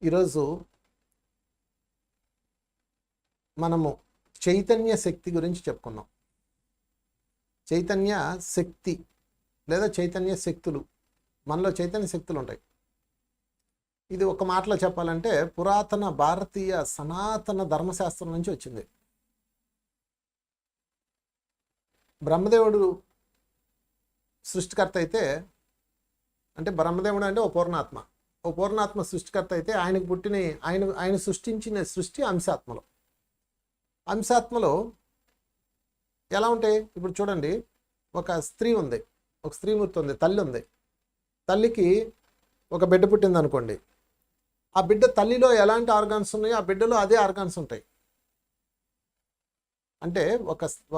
ఈరోజు మనము చైతన్య శక్తి గురించి చెప్పుకున్నాం. చైతన్య శక్తి లేదా చైతన్య శక్తులు, మనలో చైతన్య శక్తులు ఉంటాయి. ఇది ఒక మాటలో చెప్పాలంటే పురాతన భారతీయ సనాతన ధర్మశాస్త్రం నుంచి వచ్చింది. బ్రహ్మదేవుడు సృష్టికర్త అయితే, అంటే బ్రహ్మదేవుడు అంటే ఓ పూర్ణాత్మ సృష్టికర్త అయితే ఆయనకు పుట్టిన ఆయన సృష్టించిన సృష్టి అంశాత్మలో ఎలా ఉంటాయి? ఇప్పుడు చూడండి, ఒక స్త్రీ ఉంది, ఒక స్త్రీమూర్తి ఉంది, తల్లి ఉంది. తల్లికి ఒక బిడ్డ పుట్టింది అనుకోండి. ఆ బిడ్డ తల్లిలో ఎలాంటి ఆర్గాన్స్ ఉన్నాయో ఆ బిడ్డలో అదే ఆర్గాన్స్ ఉంటాయి. అంటే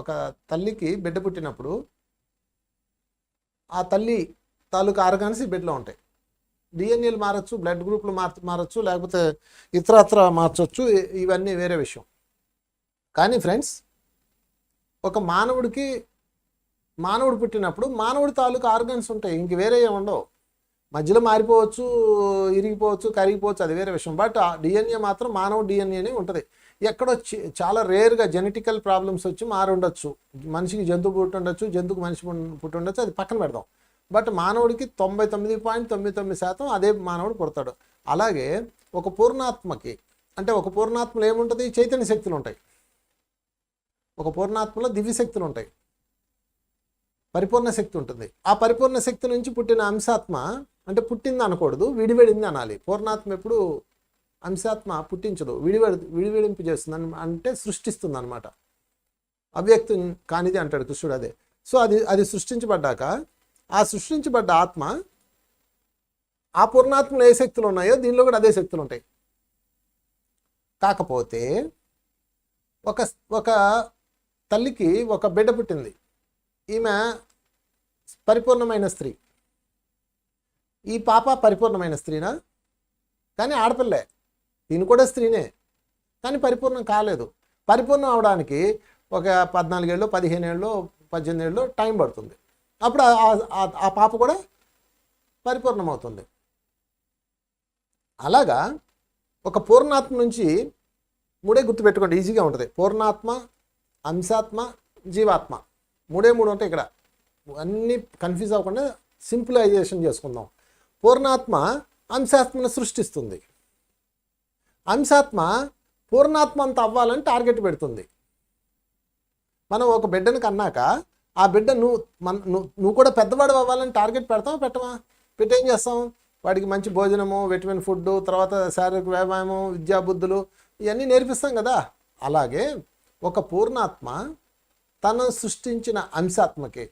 ఒక తల్లికి బిడ్డ పుట్టినప్పుడు ఆ తల్లి తాలూకా ఆర్గాన్స్ ఈ బిడ్డలో ఉంటాయి. డిఎన్ఏలు మారచ్చు, బ్లడ్ గ్రూప్లు మారచ్చు, లేకపోతే ఇతరత్ర మార్చవచ్చు, ఇవన్నీ వేరే విషయం. కానీ ఫ్రెండ్స్, ఒక మానవుడు పుట్టినప్పుడు మానవుడి తాలూకా ఆర్గాన్స్ ఉంటాయి, ఇంక వేరే ఏముండవు. మధ్యలో మారిపోవచ్చు, ఇరిగిపోవచ్చు, కరిగిపోవచ్చు, అది వేరే విషయం. బట్ ఆ డిఎన్ఏ మాత్రం మానవ డిఎన్ఏనే ఉంటుంది. ఎక్కడో చాలా రేర్గా జెనెటికల్ ప్రాబ్లమ్స్ వచ్చి మారి ఉండొచ్చు. మనిషికి జంతువు పుట్టి ఉండొచ్చు, జంతువుకి మనిషి పుట్టి ఉండొచ్చు, అది పక్కన పెడదాం. బట్ మానవుడికి 99.99% అదే మానవుడు పుడతాడు. అలాగే ఒక పూర్ణాత్మకి, అంటే ఒక పూర్ణాత్మలో ఏముంటుంది? చైతన్య శక్తులు ఉంటాయి. ఒక పూర్ణాత్మలో దివ్య శక్తులు ఉంటాయి, పరిపూర్ణ శక్తి ఉంటుంది. ఆ పరిపూర్ణ శక్తి నుంచి పుట్టిన అంశాత్మ, అంటే పుట్టింది అనకూడదు, విడివడింది అనాలి. పూర్ణాత్మ ఎప్పుడు అంశాత్మ పుట్టించదు, విడివడింపు చేస్తుంది, అంటే సృష్టిస్తుంది అనమాట. అవ్యక్తం కానిది అంటాడు కృష్ణుడు, అదే. సో అది సృష్టించబడ్డాక ఆ సృష్టించబడ్డ ఆత్మ, ఆ పూర్ణాత్మలో ఏ శక్తులు ఉన్నాయో దీనిలో కూడా అదే శక్తులు ఉంటాయి. కాకపోతే ఒక తల్లికి ఒక బిడ్డ పుట్టింది. ఈమె పరిపూర్ణమైన స్త్రీ. ఈ పాప పరిపూర్ణమైన స్త్రీనా? కానీ ఆడపిల్లే, ఈయన కూడా స్త్రీనే, కానీ పరిపూర్ణం కాలేదు. పరిపూర్ణం అవడానికి ఒక 14 ఏళ్ళు, 15 ఏళ్ళు, 18 ఏళ్ళు టైం పడుతుంది. అప్పుడు ఆ పాప కూడా పరిపూర్ణం అవుతుంది. అలాగా ఒక పూర్ణాత్మ నుంచి మూడే గుర్తుపెట్టుకోండి, ఈజీగా ఉంటుంది. పూర్ణాత్మ, అంశాత్మ, జీవాత్మ, మూడే ఉంటాయి. ఇక్కడ అన్నీ కన్ఫ్యూజ్ అవ్వకుండా సింప్లైజేషన్ చేసుకుందాం. పూర్ణాత్మ అంశాత్మను సృష్టిస్తుంది. అంశాత్మ పూర్ణాత్మ అంత అవ్వాలని టార్గెట్ పెడుతుంది. మనం ఒక బిడ్డను కన్నాక ఆ బిడ్డ నువ్వు కూడా పెద్దవాడు అవ్వాలని టార్గెట్ పెట్టవా? ఏం చేస్తాం? వాడికి మంచి భోజనము, విటమిన్ ఫుడ్, తర్వాత శారీరక వ్యాయామం, విద్యాబుద్ధులు ఇవన్నీ నేర్పిస్తాం కదా. అలాగే ఒక పూర్ణాత్మ తను సృష్టించిన అంశాత్మకి,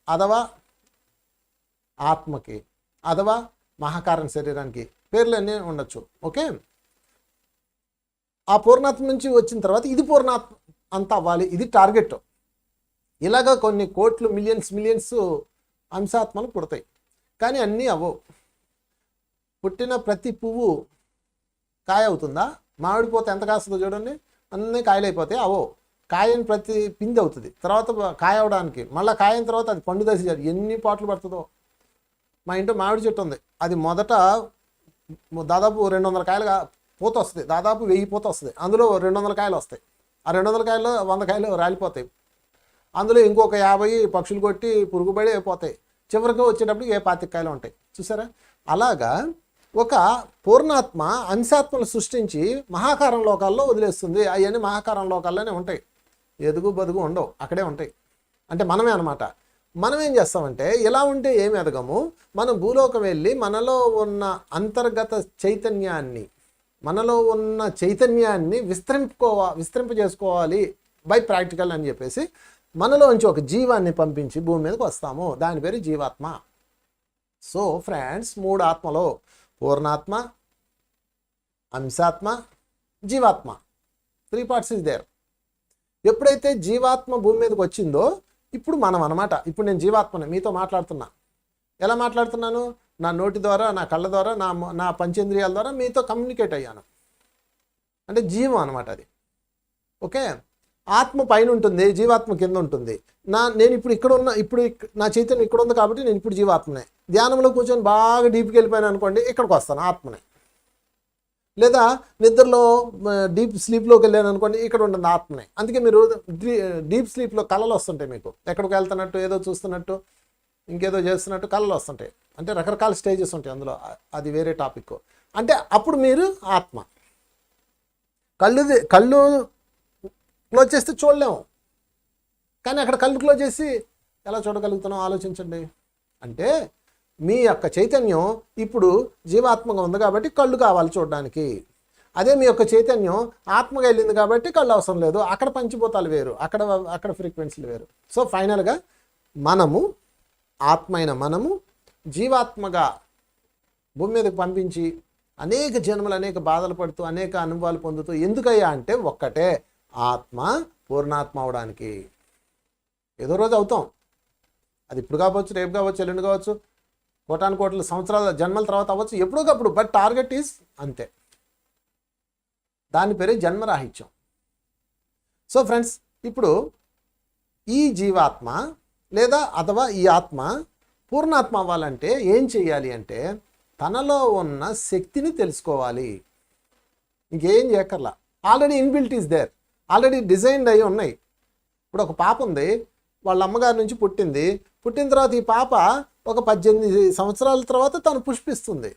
అథవా ఆత్మకి, అథవా మహాకారణ శరీరానికి పేర్లు అన్నీ ఉండొచ్చు. ఓకే, ఆ పూర్ణాత్మ నుంచి వచ్చిన తర్వాత ఇది పూర్ణాత్మ అంత అవ్వాలి, ఇది టార్గెట్. ఇలాగా కొన్ని కోట్లు, మిలియన్స్ అంశాత్మలు పుడతాయి. కానీ అన్నీ అవ్వవు. పుట్టిన ప్రతి పువ్వు కాయ అవుతుందా? మామిడి పోతే ఎంత కాస్తుందో చూడండి, అన్నీ కాయలు అయిపోతాయి, అవో. కాయని ప్రతి పిండి అవుతుంది, తర్వాత కాయ అవడానికి మళ్ళీ కాయన తర్వాత అది పండు దశ, ఎన్ని పాటలు పడుతుందో. మా ఇంట్లో మామిడి చెట్టు ఉంది, అది మొదట దాదాపు 200 కాయలుగా పూత వస్తుంది, దాదాపు 1000 పూత వస్తుంది. అందులో 200 కాయలు వస్తాయి. ఆ 200 కాయల్లో 100 కాయలు రాలిపోతాయి. అందులో ఇంకొక 50 పక్షులు కొట్టి పురుగుబడి అయిపోతాయి. చివరికి వచ్చేటప్పుడు 25 కాయలు ఉంటాయి. చూసారా? అలాగా ఒక పూర్ణాత్మ అంశాత్మను సృష్టించి మహాకారం లోకాల్లో వదిలేస్తుంది. అవన్నీ మహాకారం లోకాల్లోనే ఉంటాయి, ఎదుగు బదుగు ఉండవు, అక్కడే ఉంటాయి. అంటే మనమే అనమాట. మనం ఏం చేస్తామంటే, ఇలా ఉంటే ఏమి ఎదగము, మనం భూలోకం వెళ్ళి మనలో ఉన్న అంతర్గత చైతన్యాన్ని, మనలో ఉన్న చైతన్యాన్ని విస్తరింపజేసుకోవాలి బై ప్రాక్టికల్ అని చెప్పేసి మనలోంచి ఒక జీవాన్ని పంపించి భూమి మీదకి వస్తాము. దాని పేరు జీవాత్మ. సో ఫ్రెండ్స్, 3 ఆత్మలో పూర్ణాత్మ, అంశాత్మ, జీవాత్మ, 3 పార్ట్స్ ఇస్ దేర్. ఎప్పుడైతే జీవాత్మ భూమి మీదకి వచ్చిందో ఇప్పుడు మనం అనమాట. ఇప్పుడు నేను జీవాత్మని మీతో మాట్లాడుతున్నా. ఎలా మాట్లాడుతున్నాను? నా నోటి ద్వారా, నా కళ్ళ ద్వారా, నా పంచేంద్రియాల ద్వారా మీతో కమ్యూనికేట్ అయ్యాను. అంటే జీవం అనమాట అది. ఓకే, ఆత్మ పైన ఉంటుంది, జీవాత్మ కింద ఉంటుంది. నేను ఇప్పుడు నా చైతన్యం ఇక్కడ ఉంది కాబట్టి నేను ఇప్పుడు జీవాత్మనే. ధ్యానంలో కూర్చొని బాగా డీప్కి వెళ్ళిపోయాను అనుకోండి, ఇక్కడికి వస్తాను ఆత్మనే. లేదా నిద్రలో డీప్ స్లీప్లోకి వెళ్ళాను అనుకోండి, ఇక్కడ ఉంటుంది ఆత్మనే. అందుకే మీరు డీప్ స్లీప్లో కళలు వస్తుంటాయి, మీకు ఎక్కడికి వెళ్తున్నట్టు, ఏదో చూస్తున్నట్టు, ఇంకేదో చేస్తున్నట్టు కళలు వస్తుంటాయి. అంటే రకరకాల స్టేజెస్ ఉంటాయి అందులో, అది వేరే టాపిక్. అంటే అప్పుడు మీరు ఆత్మ. కళ్ళు క్లోజ్ చేస్తే చూడలేము, కానీ అక్కడ కళ్ళు క్లోజ్ చేసి ఎలా చూడగలుగుతున్నాం ఆలోచించండి. అంటే మీ యొక్క చైతన్యం ఇప్పుడు జీవాత్మగా ఉంది కాబట్టి కళ్ళు కావాలి చూడడానికి. అదే మీ యొక్క చైతన్యం ఆత్మగా వెళ్ళింది కాబట్టి కళ్ళు అవసరం లేదు. అక్కడ పంచిభూతాలు వేరు, అక్కడ ఫ్రీక్వెన్సీలు వేరు. సో ఫైనల్గా మనము మనము జీవాత్మగా భూమి మీదకి పంపించి అనేక జన్మలు అనేక బాధలు పడుతూ అనేక అనుభవాలు పొందుతూ ఎందుకయ్యా అంటే ఒక్కటే, ఆత్మ పూర్ణాత్మ అవడానికి. ఏదో రోజు అవుతాం, అది ఇప్పుడు కావచ్చు, రేపు కావచ్చు, ఎల్లుండి కావచ్చు, కోటాను కోట్ల సంవత్సరాల జన్మల తర్వాత అవ్వచ్చు, ఎప్పుడోకప్పుడు. బట్ టార్గెట్ ఈజ్ అంతే. దాని పేరే జన్మరాహిత్యం. సో ఫ్రెండ్స్, ఇప్పుడు ఈ జీవాత్మ లేదా అథవా ఈ ఆత్మ పూర్ణాత్మ అవ్వాలంటే ఏం చేయాలి అంటే తనలో ఉన్న శక్తిని తెలుసుకోవాలి. ఇంకేం చేయక్కర్లా, already inbuilt is there, already designed అయి ఉన్నాయి. ఇప్పుడు ఒక పాప ఉంది, వాళ్ళ అమ్మగారి నుంచి పుట్టింది. పుట్టిన తర్వాత ఈ పాప ఒక 18 సంవత్సరాల తర్వాత తను పుష్పిస్తుంది,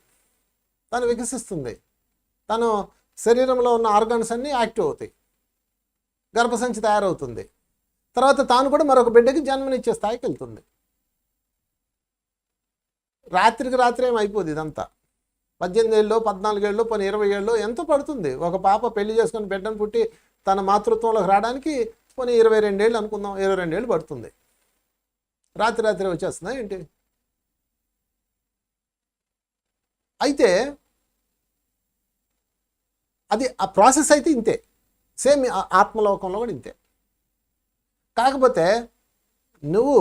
తను వికసిస్తుంది, తను శరీరంలో ఉన్న ఆర్గాన్స్ అన్నీ యాక్టివ్ అవుతాయి, గర్భసంచి తయారవుతుంది. తర్వాత తాను కూడా మరొక బిడ్డకి జన్మనిచ్చే స్థాయికి వెళ్తుంది. రాత్రికి రాత్రి ఏం అయిపోదు ఇదంతా. 18 ఏళ్ళు, 14 ఏళ్ళు, 20 ఏళ్ళు ఎంతో పడుతుంది. ఒక పాప పెళ్లి చేసుకుని బిడ్డను పుట్టి తన మాతృత్వంలోకి రావడానికి 22 ఏళ్ళు అనుకుందాం, 22 ఏళ్ళు పడుతుంది. రాత్రి వచ్చేస్తుందా ఏంటి? అయితే అది ఆ ప్రాసెస్ అయితే ఇంతే, సేమ్ ఆత్మలోకంలో కూడా ఇంతే. కాకపోతే నువ్వు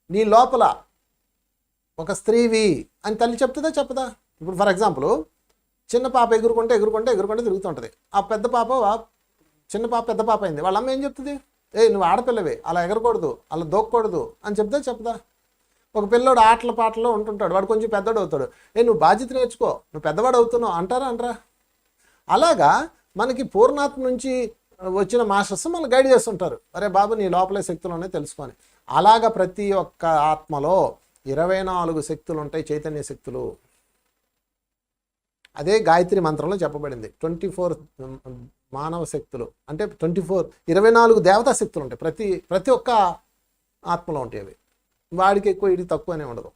నీ లోపల ఒక స్త్రీవి అని తల్లి చెప్తుందా చెప్పదా? ఇప్పుడు ఫర్ ఎగ్జాంపుల్, చిన్న పాప ఎగురుకుంటే తిరుగుతుంటుంది. ఆ పెద్ద పాప, చిన్న పాప పెద్ద పాప అయింది. వాళ్ళ అమ్మ ఏం చెప్తుంది? నువ్వు ఆడపిల్లవే, అలా ఎగరకూడదు, అలా దోక్కకూడదు అని చెప్తా చెప్పదా? ఒక పిల్లోడు ఆటల పాటలో ఉంటుంటాడు, వాడు కొంచెం పెద్దవాడు అవుతాడు, నువ్వు బాధ్యత నేర్చుకో, నువ్వు పెద్దవాడు అవుతున్నావు అంటారా? అలాగా మనకి పూర్ణాత్మ నుంచి వచ్చిన మాస్టర్స్ మనల్ని గైడ్ చేస్తుంటారు. అరే బాబు, నీ లోపలే శక్తులు తెలుసుకొని. అలాగా ప్రతి ఒక్క ఆత్మలో 24 శక్తులు ఉంటాయి, చైతన్య శక్తులు. అదే గాయత్రి మంత్రంలో చెప్పబడింది. 24 మానవ శక్తులు అంటే 24 దేవతా శక్తులు ఉంటాయి ప్రతి ఒక్క ఆత్మలో ఉంటాయి. అవి వాడికి ఎక్కువ, ఇది తక్కువనే ఉండదు.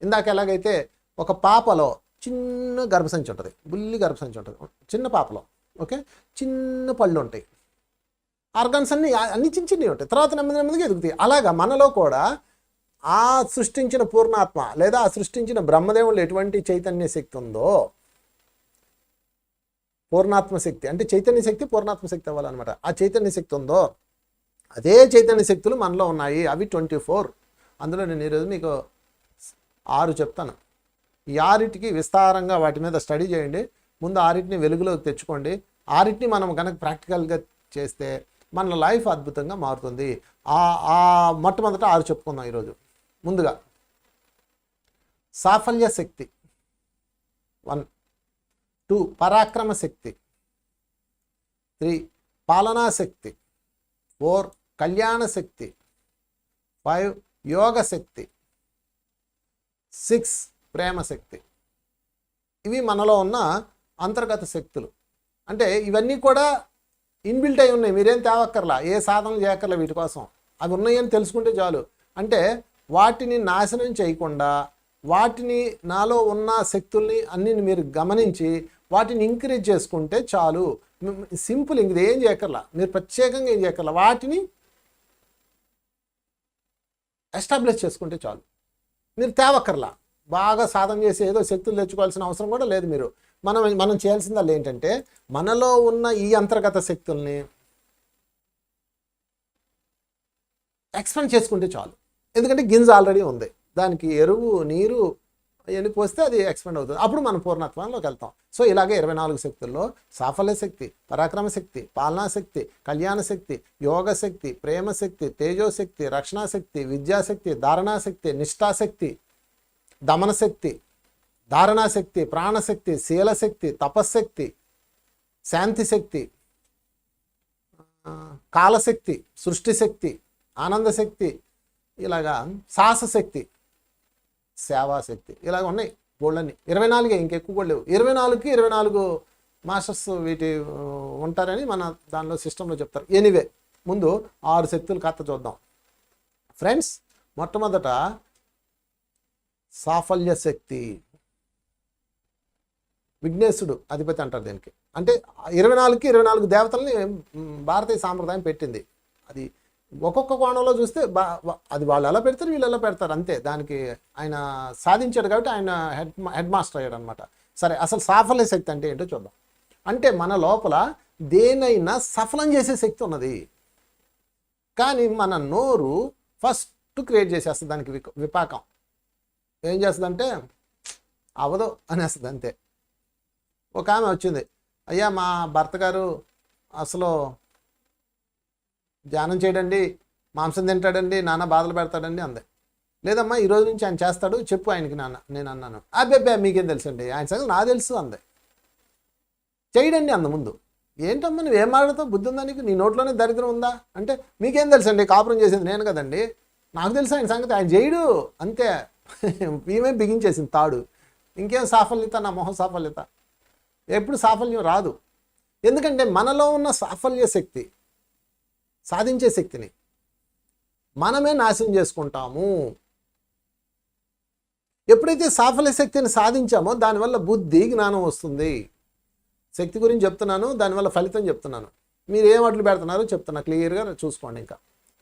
ఇందాక ఎలాగైతే ఒక పాపలో చిన్న గర్భసంచి ఉంటుంది, బుల్లి గర్భసంచి ఉంటుంది చిన్న పాపలో, ఓకే, చిన్న పళ్ళు ఉంటాయి, ఆర్గాన్స్ అన్ని చిన్నవి ఉంటాయి, తర్వాత నెమ్మదిగా ఎదుగుతాయి. అలాగా మనలో కూడా ఆ సృష్టించిన పూర్ణాత్మ లేదా ఆ సృష్టించిన బ్రహ్మదేవుళ్ళు ఎటువంటి చైతన్య శక్తి ఉందో, పూర్ణాత్మ శక్తి అంటే చైతన్య శక్తి పూర్ణాత్మ శక్తి అవ్వాలన్నమాట. ఆ చైతన్య శక్తి ఉందో అదే చైతన్య శక్తులు మనలో ఉన్నాయి. అవి 24. అందులో నేను ఈరోజు మీకు 6 చెప్తాను. ఈ 6టికి విస్తారంగా వాటి మీద స్టడీ చేయండి. ముందు 6టిని వెలుగులోకి తెచ్చుకోండి. 6టిని మనం కనుక ప్రాక్టికల్గా చేస్తే మన లైఫ్ అద్భుతంగా మారుతుంది. మొట్టమొదట 6 చెప్పుకుందాం ఈరోజు. ముందుగా సాఫల్య శక్తి 1, 2 పరాక్రమ శక్తి, 3 పాలనా శక్తి, 4 కళ్యాణ శక్తి, 5 యోగ శక్తి, 6 ప్రేమ శక్తి. ఇవి మనలో ఉన్న అంతర్గత శక్తులు. అంటే ఇవన్నీ కూడా ఇన్బిల్ట్ అయి ఉన్నాయి, మీరేం తేవక్కర్లా, ఏ సాధనలు చేయక్కర్లా వీటి కోసం. అవి ఉన్నాయని తెలుసుకుంటే చాలు. అంటే వాటిని నాశనం చేయకుండా వాటిని, నాలో ఉన్న శక్తుల్ని అన్ని మీరు గమనించి వాటిని ఇంక్రీజ్ చేసుకుంటే చాలు. సింపుల్, ఇది ఏం చేయక్కర్లా, మీరు ప్రత్యేకంగా ఏం చేయక్కర్లా, వాటిని ఎస్టాబ్లిష్ చేసుకుంటే చాలు. మీరు తేవక్కర్లా, బాగా సాధన చేసి ఏదో శక్తులు తెచ్చుకోవాల్సిన అవసరం కూడా లేదు. మీరు మనం చేయాల్సిందల్లా ఏంటంటే మనలో ఉన్న ఈ అంతర్గత శక్తుల్ని ఎక్స్పాండ్ చేసుకుంటే చాలు. ఎందుకంటే గింజ ఆల్రెడీ ఉంది, దానికి ఎరువు నీరు అవన్నీ పోస్తే అది ఎక్స్పాండ్ అవుతుంది. అప్పుడు మనం పూర్ణత్వంలోకి వెళ్తాం. సో ఇలాగే 24 శక్తుల్లో సాఫల్య శక్తి, పరాక్రమ శక్తి, పాలనా శక్తి, కళ్యాణ శక్తి, యోగ శక్తి, ప్రేమ శక్తి, తేజోశక్తి, రక్షణాశక్తి, విద్యాశక్తి, ధారణాశక్తి, నిష్ఠాశక్తి, దమన శక్తి, ధారణాశక్తి, ప్రాణశక్తి, శీలశక్తి, తపశ్శక్తి, శాంతి శక్తి, కాలశక్తి, సృష్టిశక్తి, ఆనందశక్తి, ఇలాగా సాహసశక్తి, సేవాశక్తి, ఇలాగ ఉన్నాయి బోళ్ళని. 24 ఇంకెక్కువ కూడా లేవు. 24కి 24 మాస్టర్స్ వీటి ఉంటారని మన దానిలో సిస్టంలో చెప్తారు. ఎనీవే, ముందు 6 శక్తులు కథ చూద్దాం ఫ్రెండ్స్. మొట్టమొదట సాఫల్య శక్తి. విఘ్నేశుడు అధిపతి అంటారు దీనికి. అంటే 24కి 24 దేవతల్ని భారతీయ సాంప్రదాయం పెట్టింది. అది ఒక్కొక్క కోణంలో చూస్తే అది వాళ్ళు ఎలా పెడతారు, వీళ్ళు ఎలా పెడతారు అంతే. దానికి ఆయన సాధించాడు కాబట్టి ఆయన హెడ్ మాస్టర్ అయ్యాడు అనమాట. సరే, అసలు సాఫల్య శక్తి అంటే ఏంటో చూద్దాం. అంటే మన లోపల దేనైనా సఫలం చేసే శక్తి ఉన్నది. కానీ మన నోరు ఫస్ట్ క్రియేట్ చేసేస్తుంది దానికి విపాకం. ఏం చేస్తుందంటే అవదు అనేస్తుంది అంతే. ఒక ఆమె వచ్చింది, అయ్యా మా భర్త గారు అసలు ధ్యానం చేయడండి, మాంసం తింటాడండి, నాన్న బాధలు పెడతాడండి అందే. లేదమ్మా ఈరోజు నుంచి ఆయన చేస్తాడు, చెప్పు ఆయనకి నాన్న. నేను అన్నాను, అబ్బే మీకేం తెలుసండి, ఆయన సంగతి నాకు తెలుసు అందే. చేయడండి అంద ముందు. ఏంటమ్మా నువ్వేం మాట్లాడతావు, బుద్ధి ఉందా నీకు, నీ నోట్లోనే దరిద్రం ఉందా అంటే, మీకేం తెలుసండి, కాపురం చేసేది నేను కదండి, నాకు తెలుసు ఆయన సంగతి, ఆయన చేయడు అంతే. ఈమె బిగించేసింది తాడు. ఇంకేం సాఫల్యత, నా మొహం సాఫల్యత. ఎప్పుడు సాఫల్యం రాదు. ఎందుకంటే మనలో ఉన్న సాఫల్య శక్తి, సాధించే శక్తిని మనమే నాశనం చేసుకుంటాము. ఎప్పుడైతే సాఫల్య శక్తిని సాధించామో దానివల్ల బుద్ధి, జ్ఞానం వస్తుంది. శక్తి గురించి చెప్తున్నాను, దానివల్ల ఫలితం చెప్తున్నాను. మీరు ఏం అడ్లు పెడుతున్నారో చెప్తున్నా, క్లియర్గా చూసుకోండి. ఇంకా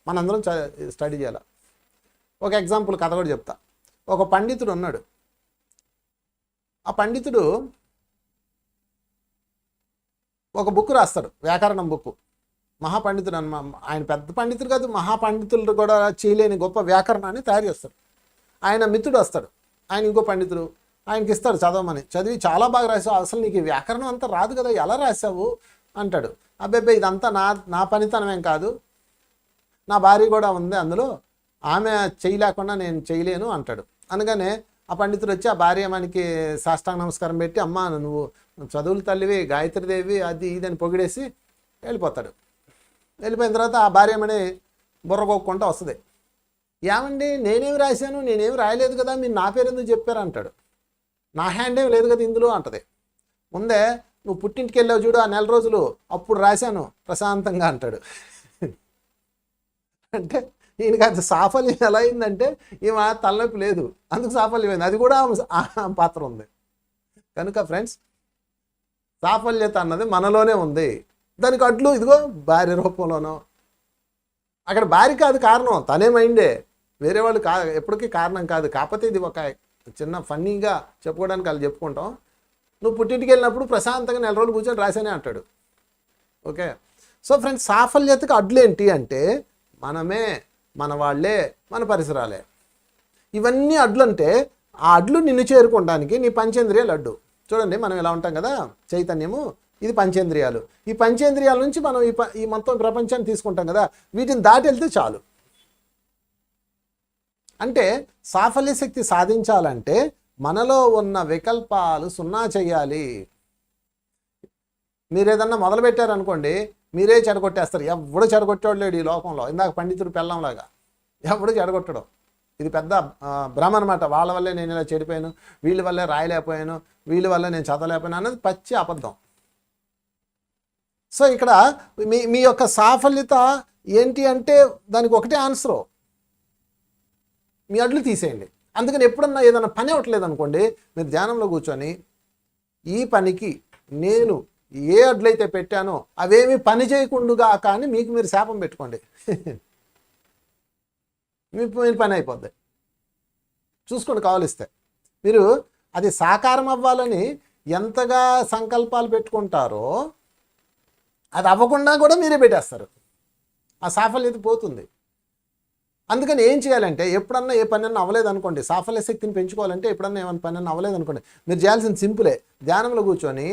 మనందరం స్టడీ చేయాలి. ఒక ఎగ్జాంపుల్ కథ కూడా చెప్తా. ఒక పండితుడు ఉన్నాడు. ఆ పండితుడు ఒక బుక్ రాస్తాడు, వ్యాకరణం బుక్. మహాపండితుడు ఆయన పెద్ద పండితుడు కాదు, మహాపండితులు కూడా చేయలేని గొప్ప వ్యాకరణాన్ని తయారు చేస్తాడు. ఆయన మిత్రుడు వస్తాడు, ఆయన ఇంకో పండితుడు, ఆయనకి ఇస్తాడు చదవమని. చదివి చాలా బాగా రాసావు, అసలు నీకు ఈ వ్యాకరణం అంతా రాదు కదా, ఎలా రాసావు అంటాడు. అబ్బాయి ఇదంతా నా పనితనమేం కాదు, నా భార్య కూడా ఉంది అందులో, ఆమె చేయలేకుండా నేను చేయలేను అంటాడు. అనగానే ఆ పండితుడు వచ్చి ఆ భార్య మనకి సాష్టాంగ నమస్కారం పెట్టి, అమ్మ నువ్వు చదువుల తల్లివి, గాయత్రీదేవి, అది ఇదని పొగిడేసి వెళ్ళిపోతాడు. వెళ్ళిపోయిన తర్వాత ఆ భార్యమని బుర్రగొక్కుంటూ వస్తుంది. ఏమండి నేనేమి రాశాను, నేనేమి రాయలేదు కదా, మీరు నా పేరు ఎందుకు చెప్పారు అంటాడు. నా హ్యాండ్ ఏమి లేదు కదా ఇందులో అంటది. ముందే నువ్వు పుట్టింటికి వెళ్ళావు చూడు ఆ 4 రోజులు, అప్పుడు రాశాను ప్రశాంతంగా అంటాడు. అంటే ఈయనకి అది సాఫల్యం ఎలా అయిందంటే, ఈమె తలనొప్పి లేదు, అందుకు సాఫల్యమైంది. అది కూడా పాత్ర ఉంది. కనుక ఫ్రెండ్స్, సాఫల్యత అన్నది మనలోనే ఉంది. దానికి అడ్లు ఇదిగో భార్య రూపంలోనో, అక్కడ భార్య కాదు కారణం, తనే మైండే, వేరే వాళ్ళు ఎప్పటికీ కారణం కాదు. కాకపోతే ఇది ఒక చిన్న ఫన్నీగా చెప్పుకోవడానికి వాళ్ళు చెప్పుకుంటాం. నువ్వు పుట్టింటికి వెళ్ళినప్పుడు ప్రశాంతంగా 4 రోజులు కూర్చొని రాశానే అంటాడు. ఓకే, సో ఫ్రెండ్స్, సాఫల్యతకు అడ్లు ఏంటి అంటే మనమే, మన వాళ్ళే, మన పరిసరాలే. ఇవన్నీ అడ్లు అంటే ఆ అడ్లు నిన్ను చేరుకోవడానికి నీ పంచేంద్రియాలు అడ్డు. చూడండి, మనం ఇలా ఉంటాం కదా, చైతన్యము, ఇది పంచేంద్రియాలు. ఈ పంచేంద్రియాల నుంచి మనం ఈ మొత్తం ప్రపంచాన్ని తీసుకుంటాం కదా, వీటిని దాటి వెళ్తే చాలు. అంటే సాఫల్య శక్తి సాధించాలంటే మనలో ఉన్న వికల్పాలు సున్నా చేయాలి. మీరు ఏదన్నా మొదలుపెట్టారనుకోండి, మీరే చెడగొట్టేస్తారు. ఎవడు చెడగొట్టాడు లేడు ఈ లోకంలో. ఇందాక పండితుడు పెళ్ళంలాగా ఎవడు చెడగొట్టడం. ఇది పెద్ద భ్రమ అనమాట. వాళ్ళ వల్లే నేను ఇలా చెడిపోయాను, వీళ్ళ వల్లే రాయలేకపోయాను, వీళ్ళ వల్లే నేను చదవలేకపోయాను అన్నది పచ్చి అబద్ధం. సో ఇక్కడ మీ యొక్క సాఫల్యత ఏంటి అంటే దానికి ఒకటే ఆన్సరు, మీ అడ్లు తీసేయండి. అందుకని ఎప్పుడన్నా ఏదైనా పని అవ్వట్లేదు అనుకోండి, మీరు ధ్యానంలో కూర్చొని ఈ పనికి నేను ఏ అడ్లయితే పెట్టానో అవేమి పని చేయకుండా కానీ మీకు మీరు శాపం పెట్టుకోండి. మీ పని అయిపోద్ది. చూసుకోండి, కావలిస్తే మీరు అది సాకారం అవ్వాలని ఎంతగా సంకల్పాలు పెట్టుకుంటారో అది అవ్వకుండా కూడా మీరే పెట్టేస్తారు. ఆ సాఫల్యత పోతుంది. అందుకని ఏం చేయాలంటే, ఎప్పుడన్నా ఏ పని అన్నా అవ్వలేదు అనుకోండి, సాఫల్య శక్తిని పెంచుకోవాలంటే ఎప్పుడన్నా ఏమైనా పని అన్నా అవ్వలేదు అనుకోండి, మీరు చేయాల్సిన సింపులే. ధ్యానంలో కూర్చొని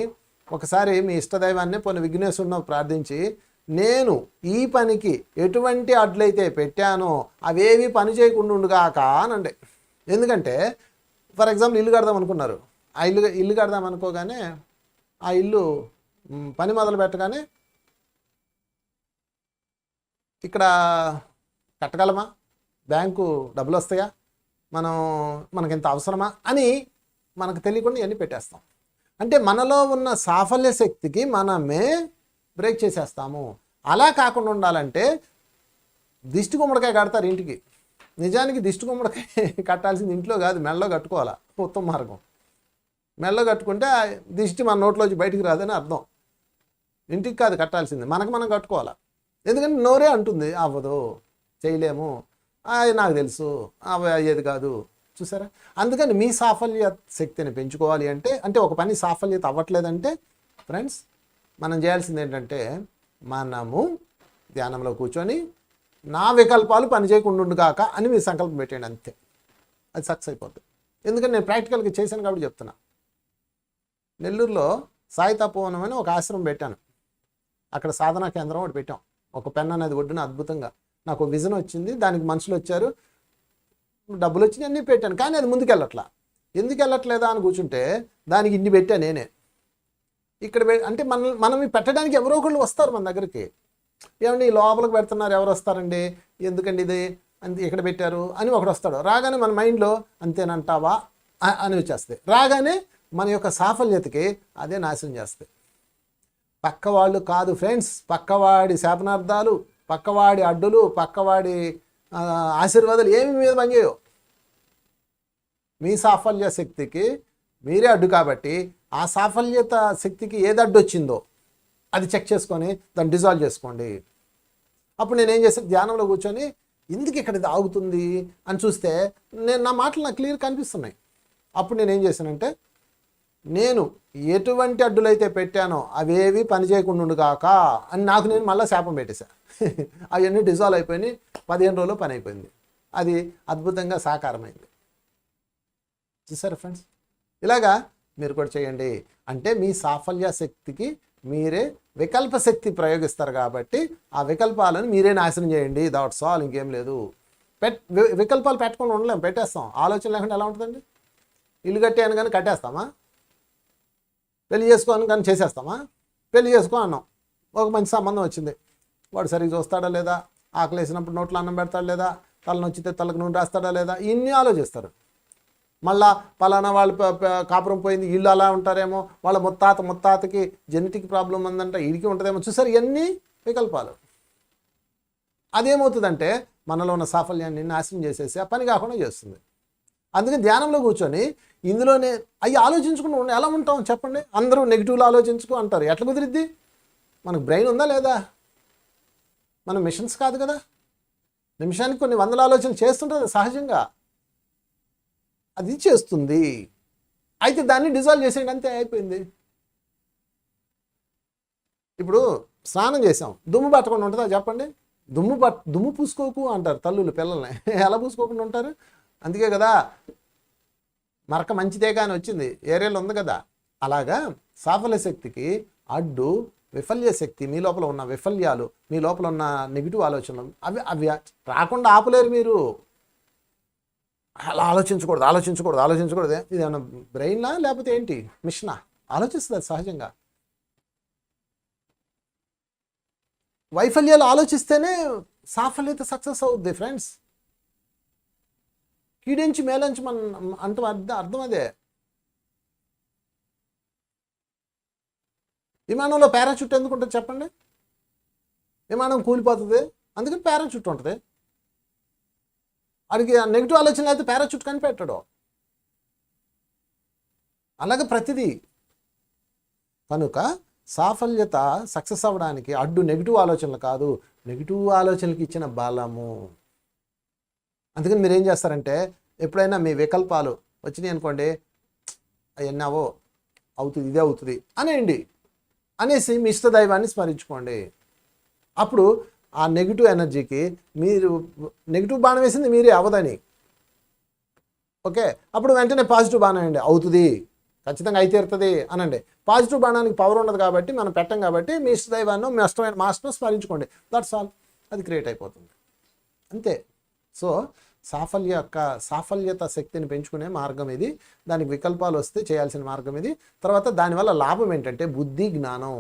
ఒకసారి మీ ఇష్టదైవాన్ని పోనీ విఘ్నేశ్వరుని ప్రార్థించి, నేను ఈ పనికి ఎటువంటి అడ్లయితే పెట్టానో అవేవి పని చేయకుండా ఉండుగాక అనండి. ఎందుకంటే ఫర్ ఎగ్జాంపుల్ ఇల్లు కడదాం అనుకున్నారు, ఆ ఇల్లు కడదాం అనుకోగానే ఆ ఇల్లు పని మొదలు పెట్టగానే ఇక్కడ కట్టగలమా, బ్యాంకు డబ్బులు వస్తాయా, మనకి ఇంత అవసరమా అని మనకు తెలియకుండా ఇవన్నీ పెట్టేస్తాం. అంటే మనలో ఉన్న సాఫల్య శక్తికి మనమే బ్రేక్ చేసేస్తాము. అలా కాకుండా ఉండాలంటే దిష్టి గుమ్మడికాయ కడతారు ఇంటికి. నిజానికి దిష్టి గుమ్మడికాయ కట్టాల్సింది ఇంట్లో కాదు, మెడలో కట్టుకోవాలా. ఉత్తమ మార్గం. మెడలో కట్టుకుంటే దిష్టి మన నోట్లోంచి బయటికి రాదని అర్థం. ఇంటికి కాదు కట్టాల్సింది, మనం కట్టుకోవాలా. ఎందుకంటే నోరే అంటుంది అవ్వదు, చేయలేము, నాకు తెలుసు, అయ్యేది కాదు. చూసారా? అందుకని మీ సాఫల్య శక్తిని పెంచుకోవాలి అంటే ఒక పని సాఫల్యత అవ్వట్లేదంటే ఫ్రెండ్స్ మనం చేయాల్సింది ఏంటంటే మనము ధ్యానంలో కూర్చొని నా వికల్పాలు పనిచేయకుండా కాక అని మీరు సంకల్పం పెట్టండి, అంతే. అది సక్సెస్ అయిపోతుంది. ఎందుకంటే నేను ప్రాక్టికల్గా చేశాను కాబట్టి చెప్తున్నా. నెల్లూరులో సాయి తపోవనం అని ఒక ఆశ్రమం పెట్టాను. అక్కడ సాధనా కేంద్రం ఒకటి పెట్టాం. ఒక పెన్ అనేది ఒడ్డున అద్భుతంగా నాకు విజన్ వచ్చింది, దానికి మనుషులు వచ్చారు, డబ్బులు వచ్చినాయి, అన్నీ పెట్టాను. కానీ అది ముందుకెళ్ళట్లా. ఎందుకు వెళ్ళట్లేదా అని కూర్చుంటే దానికి ఇన్ని పెట్టాను నేనే. ఇక్కడ అంటే మనం పెట్టడానికి ఎవరో ఒకళ్ళు వస్తారు మన దగ్గరికి. ఏమండి లోపలికి పెడుతున్నారు, ఎవరు వస్తారండి, ఎందుకండి ఇది ఇక్కడ పెట్టారు అని ఒకడు వస్తాడు. రాగానే మన మైండ్లో అంతేనంటావా అని వచ్చేస్తాయి. రాగానే మన యొక్క సాఫల్యతకి అదే నాశనం చేస్తాయి. పక్కవాళ్ళు కాదు ఫ్రెండ్స్, పక్కవాడి శాపనార్థాలు, పక్కవాడి అడ్డులు, పక్కవాడి ఆశీర్వాదాలు ఏమి మీద పనిచేయవు. మీ సాఫల్య శక్తికి మీరే అడ్డు కాబట్టి ఆ సాఫల్యత శక్తికి ఏది అడ్డు వచ్చిందో అది చెక్ చేసుకొని దాన్ని డిజాల్వ్ చేసుకోండి. అప్పుడు నేనేం చేశాను, ధ్యానంలో కూర్చొని ఎందుకు ఇక్కడ ఇది ఆగుతుంది అని చూస్తే నా మాటలు నాకు క్లియర్ కనిపిస్తున్నాయి. అప్పుడు నేనేం చేశానంటే నేను ఎటువంటి అడ్డులైతే పెట్టానో అవేవి పని చేయకుండా కాక అని నాకు నేను మళ్ళీ శాపం పెట్టేశాను. అవన్నీ డిజాల్వ్ అయిపోయినాయి. 15 రోజుల్లో పని అయిపోయింది. అది అద్భుతంగా సాకారమైంది. చూసారా ఫ్రెండ్స్? ఇలాగా మీరు కూడా చేయండి. అంటే మీ సాఫల్య శక్తికి మీరే వికల్ప శక్తి ప్రయోగిస్తారు కాబట్టి ఆ వికల్పాలను మీరే నాశనం చేయండి. దాట్స్ ఆల్, ఇంకేం లేదు. వికల్పాలు పెట్టకుండా ఉండలేము, పెట్టేస్తాం. ఆలోచన లేకుండా ఎలా ఉంటుందండి? ఇల్లు కట్టాను కానీ కట్టేస్తామా? పెళ్లి చేసుకోని కానీ చేసేస్తామా? పెళ్లి చేసుకో అన్నాం, ఒక మంచి సంబంధం వచ్చింది, వాడు సరిగ్గా చూస్తాడా లేదా, ఆకలి వేసినప్పుడు నోట్లో అన్నం పెడతాడా లేదా, తలనొచ్చితే తలకు నూనె రాస్తాడా లేదా, ఇన్ని ఆలోచిస్తారు. మళ్ళా పలానా వాళ్ళు కాపురం పోయింది, వీళ్ళు అలా ఉంటారేమో, వాళ్ళ ముత్తాతకి జెనెటిక్ ప్రాబ్లం ఉందంట, వీడికి ఉంటుందేమో. చూసారు, ఇవన్నీ వికల్పాలు. అదేమవుతుందంటే మనలో ఉన్న సాఫల్యాన్ని నాశనం చేసేసి ఆ పని కాకుండా చేస్తుంది. అందుకని ధ్యానంలో కూర్చొని ఇందులోనే అవి ఆలోచించుకుని ఎలా ఉంటాం చెప్పండి? అందరూ నెగిటివ్లో ఆలోచించుకో అంటారు. ఎట్లా కుదిరిద్ది? మనకు బ్రెయిన్ ఉందా లేదా? మనం మిషన్స్ కాదు కదా. నిమిషానికి కొన్ని వందల ఆలోచనలు చేస్తుంటుంది సహజంగా, అది చేస్తుంది. అయితే దాన్ని డిజాల్వ్ చేసేయండి, అంతే, అయిపోయింది. ఇప్పుడు స్నానం చేసాం, దుమ్ము పట్టకుండా ఉంటుందా చెప్పండి? దుమ్ము పూసుకోకు అంటారు తల్లులు పిల్లల్ని. ఎలా పూసుకోకుండా ఉంటారు? అందుకే కదా మరక మంచిదే కానీ వచ్చింది, ఏరియాలో ఉంది కదా. అలాగా సాఫల్య శక్తికి అడ్డు విఫల్య శక్తి. మీ లోపల ఉన్న విఫల్యాలు, మీ లోపల ఉన్న నెగిటివ్ ఆలోచనలు అవి రాకుండా ఆపలేరు మీరు. అలా ఆలోచించకూడదు. ఇది ఏమన్నా బ్రెయిన్లా లేకపోతే ఏంటి మిషనా? ఆలోచిస్తుంది సహజంగా. వైఫల్యాలు ఆలోచిస్తేనే సాఫల్యత సక్సెస్ అవుద్ది ఫ్రెండ్స్. కీడించి మేలంచి మనం అంటూ అర్థం అదే. విమానంలో పారాచూట్ ఎందుకు ఉంటుంది చెప్పండి? విమానం కూలిపోతుంది, అందుకని పారాచూట్ ఉంటుంది. అడిగి నెగిటివ్ ఆలోచనలు అయితే పారాచూట్ కనిపెట్టాడు. అలాగే ప్రతిదీ. కనుక సాఫల్యత సక్సెస్ అవ్వడానికి అడ్డు నెగిటివ్ ఆలోచనలు కాదు, నెగిటివ్ ఆలోచనలకి ఇచ్చిన బలము. అందుకని మీరు ఏం చేస్తారంటే ఎప్పుడైనా మీ వికల్పాలు వచ్చినాయి అనుకోండి, అవన్నీ అవుతుంది, ఇదే అవుతుంది అనేసి మీ ఇష్టదైవాన్ని స్మరించుకోండి. అప్పుడు ఆ నెగిటివ్ ఎనర్జీకి మీరు నెగిటివ్ బాణం వేసింది మీరే అవ్వదని, ఓకే, అప్పుడు వెంటనే పాజిటివ్ బాణం వేయండి, అవుతుంది, ఖచ్చితంగా అయితే తీరుతుంది అనండి. పాజిటివ్ బాణానికి పవర్ ఉండదు కాబట్టి మనం పెట్టం కాబట్టి మీ ఇష్టదైవాన్ని మీ ఇష్టమైన మాస్టర్ను స్మరించుకోండి. That's all. అది క్రియేట్ అయిపోతుంది, అంతే. సో సాఫల్యత శక్తిని పెంచుకునే మార్గం ఇది. దానికి వికల్పాలు వస్తే చేయాల్సిన మార్గం ఇది. తర్వాత దానివల్ల లాభం ఏంటంటే బుద్ధి జ్ఞానం